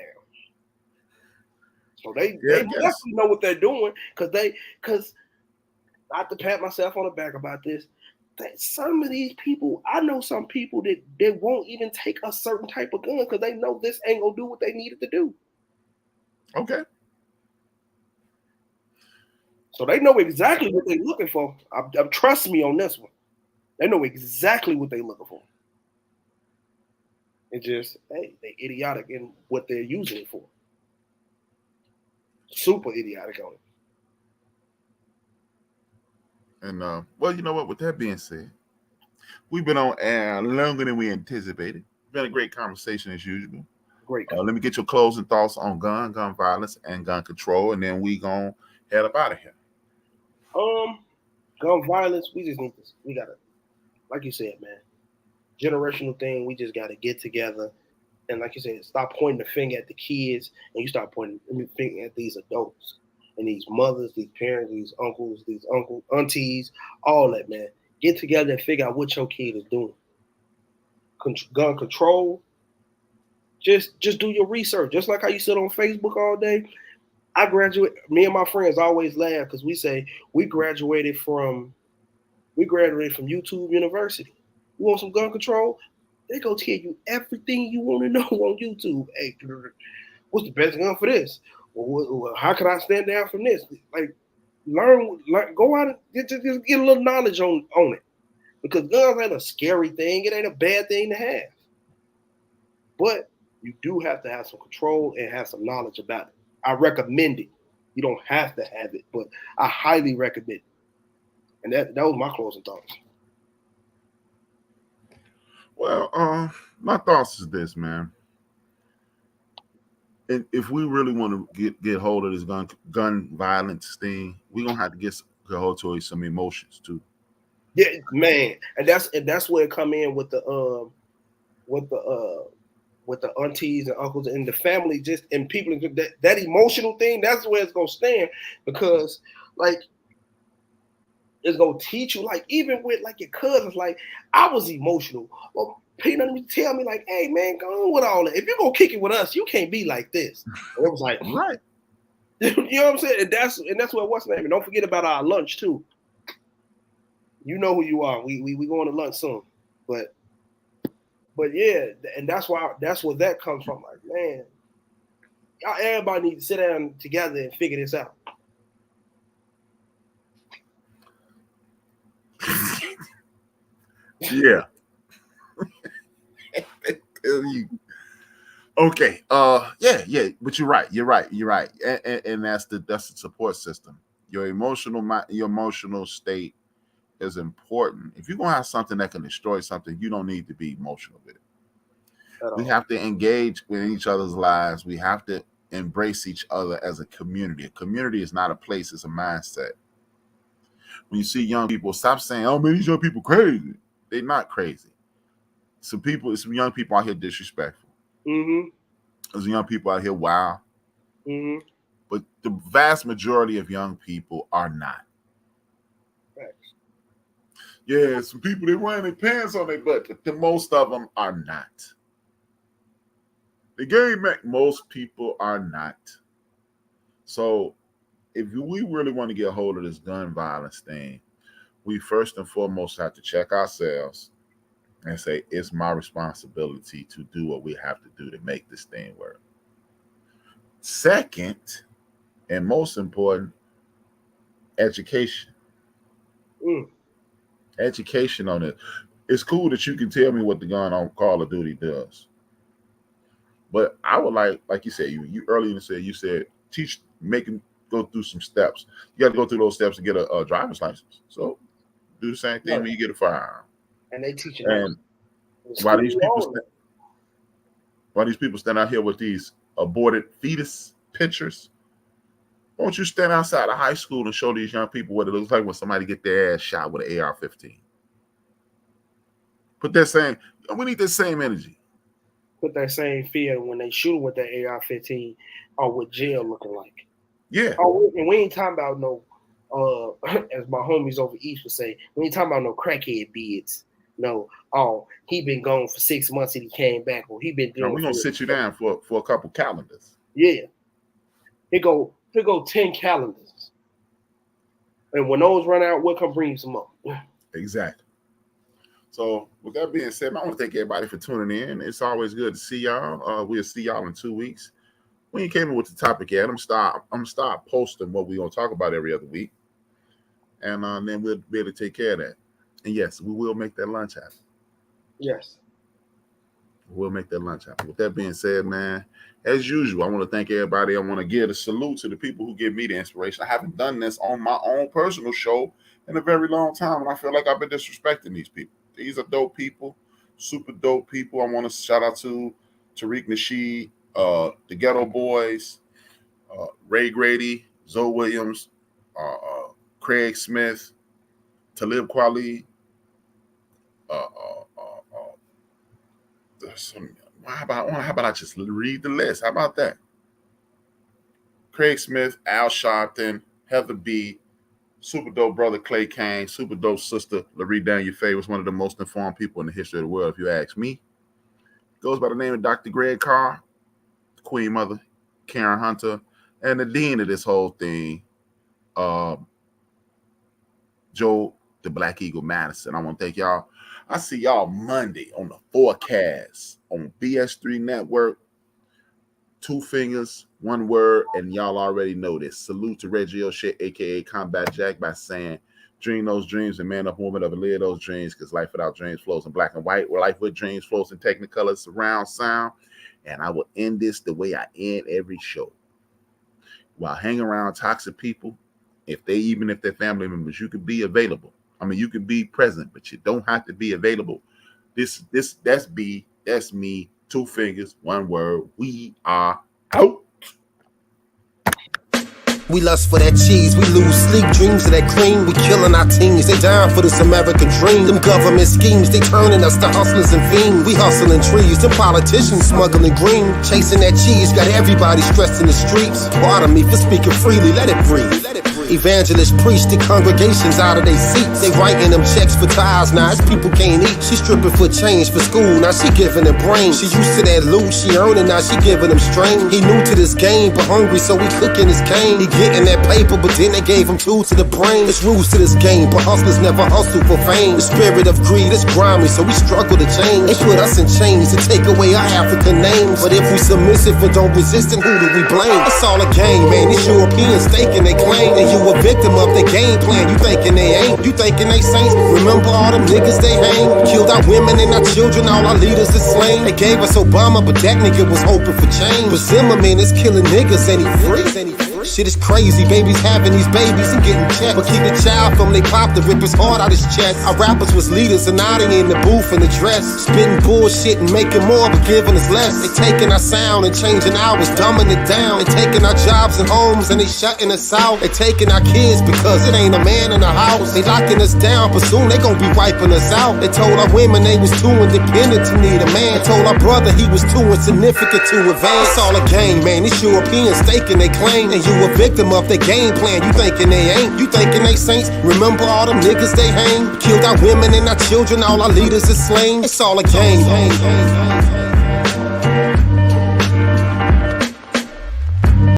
So they definitely know what they're doing because not to pat myself on the back about this, that some of these people, I know some people that they won't even take a certain type of gun because they know this ain't going to do what they needed to do. Okay. So they know exactly what they're looking for. Trust me on this one. They know exactly what they're looking for. It's just, hey, they're idiotic in what they're using it for. Super idiotic on it. And well, you know what? With that being said, we've been on air longer than we anticipated. Been a great conversation as usual. Great. Let me get your closing thoughts on gun violence, and gun control, and then we gonna head up out of here. Gun violence. We just need this. We gotta, like you said, man, generational thing. We just gotta get together, and like you said, stop pointing the finger at the kids, and you start pointing the finger at these adults and these mothers, these parents, these uncles, aunties, all that, man. Get together and figure out what your kid is doing. Gun control. Just do your research. Just like how you sit on Facebook all day. Me and my friends always laugh because we say we graduated from YouTube University. You want some gun control? They go tell you everything you want to know on YouTube. Hey, what's the best gun for this? Well, how can I stand down from this? Like, learn, go out and just get a little knowledge on it. Because guns ain't a scary thing. It ain't a bad thing to have. But you do have to have some control and have some knowledge about it. I recommend it. You don't have to have it, but I highly recommend it. And that was my closing thoughts. Well, my thoughts is this, man. And if we really want to get hold of this gun violence thing, we're gonna have to get hold to some emotions too. Yeah, man, and that's where it come in with the aunties and uncles and the family, just and people, that emotional thing. That's where it's gonna stand, because like it's gonna teach you. Like even with like your cousins, like I was emotional. Well, Peanut tell me like, "Hey man, go on with all that. If you're gonna kick it with us, you can't be like this." And it was like, right. You know what I'm saying? And that's what what's name. And don't forget about our lunch too. You know who you are. We going to lunch soon, but yeah, and that's where that comes from. Like, man, everybody needs to sit down together and figure this out. Yeah. Okay. Yeah. But you're right. And that's the support system. Your emotional state is important. If you're gonna have something that can destroy something, you don't need to be emotional with it. We have to engage with each other's lives. We have to embrace each other as a community. A community is not a place, it's a mindset. When you see young people, stop saying, "Oh man, these young people crazy." They're not crazy. Some young people out here disrespectful. Mm-hmm. There's young people out here wild. Mm-hmm. But the vast majority of young people are not. Thanks. Yeah, some people, they wearing their pants on their butt, but most of them are not. The game, most people are not. So if we really want to get a hold of this gun violence thing, we first and foremost have to check ourselves and say, it's my responsibility to do what we have to do to make this thing work. Second, and most important, education. Education on it. It's cool that you can tell me what the gun on Call of Duty does. But I would like you said, you earlier said teach, make them go through some steps. You got to go through those steps to get a driver's license. So do the same thing when you get a firearm. And they teach it. And why these people stand out here with these aborted fetus pictures? Why don't you stand outside of high school and show these young people what it looks like when somebody get their ass shot with an AR-15? We need that same energy. Put that same fear when they shoot with that AR-15 or what jail looking like. Yeah. Oh, and we ain't talking about no, as my homies over east would say, we ain't talking about no crackhead bids. No, he been gone for 6 months and he came back, or he been doing. We're gonna sit you down for a couple calendars. Yeah. Here go 10 calendars. And when those run out, we'll come bring you some more. Exactly. So with that being said, I want to thank everybody for tuning in. It's always good to see y'all. We'll see y'all in 2 weeks. When you came in with the topic yet, I'm gonna start posting what we're gonna talk about every other week. And then we'll be able to take care of that. And yes, we will make that lunch happen. Yes. We'll make that lunch happen. With that being said, man, as usual, I want to thank everybody. I want to give a salute to the people who give me the inspiration. I haven't done this on my own personal show in a very long time, and I feel like I've been disrespecting these people. These are dope people, super dope people. I want to shout out to Tariq Nasheed, the Ghetto Boys, Ray Grady, Zoe Williams, Craig Smith, Talib Kweli. How about I just read the list? How about that? Craig Smith, Al Sharpton, Heather B, super dope brother Clay Kane, super dope sister Larry Daniel Faye was one of the most informed people in the history of the world, if you ask me. Goes by the name of Dr. Greg Carr, Queen Mother, Karen Hunter, and the dean of this whole thing, Joe the Black Eagle Madison. I want to thank y'all. I see y'all Monday on the forecast on BS3 Network. 2 fingers, 1 word, and y'all already know this. Salute to Reggie O'Shea, a.k.a. Combat Jack, by saying, dream those dreams and man up woman of live those dreams, because life without dreams flows in black and white, where life with dreams flows in technicolor, surround sound. And I will end this the way I end every show. While hanging around toxic people, even if they're family members, you could be available. I mean, you can be present, but you don't have to be available. That's me. 2 fingers, 1 word. We are out. We lust for that cheese, we lose sleep, dreams of that cream. We killing our teens, they dying for this American dream. Them government schemes, they turning us to hustlers and fiends. We hustling trees, them politicians smuggling green. Chasing that cheese, got everybody stressed in the streets. Pardon me for speaking freely, let it breathe. Evangelists preach the congregations out of their seats. They writing them checks for ties, now it's people can't eat. She stripping for change for school, now she giving them brains. She used to that loot, she earning, now she giving them strain. He new to this game, but hungry, so he cooking his cane. He getting that paper, but then they gave him 2 to the brain. It's rules to this game, but hustlers never hustle for fame. The spirit of greed is grimy, so we struggle to change. They put us in chains to take away our African names. But if we submissive and don't resist, then who do we blame? It's all a game, man. These Europeans thinking they claim, and you a victim of their game plan. You thinking they ain't, you thinking they saints. Remember all them niggas they hang? Killed our women and our children, all our leaders is slain. They gave us Obama, but that nigga was hoping for change. But Zimmerman is killing niggas and he free. Shit is crazy, babies having these babies and getting checked. But keep the child from they pop to rip his heart out his chest. Our rappers was leaders and now they in the booth in the dress. Spitting bullshit and making more but giving us less. They taking our sound and changing ours, dumbing it down. They taking our jobs and homes and they shutting us out. They taking our kids because it ain't a man in the house. They locking us down, but soon they gon' be wiping us out. They told our women they was too independent to need a man. They told our brother he was too insignificant to advance. It's all a game, man. These Europeans staking they claim. And you a victim of their game plan. You thinking they ain't, you thinking they saints. Remember all them niggas they hang? Killed our women and our children, all our leaders is slain. It's all a game.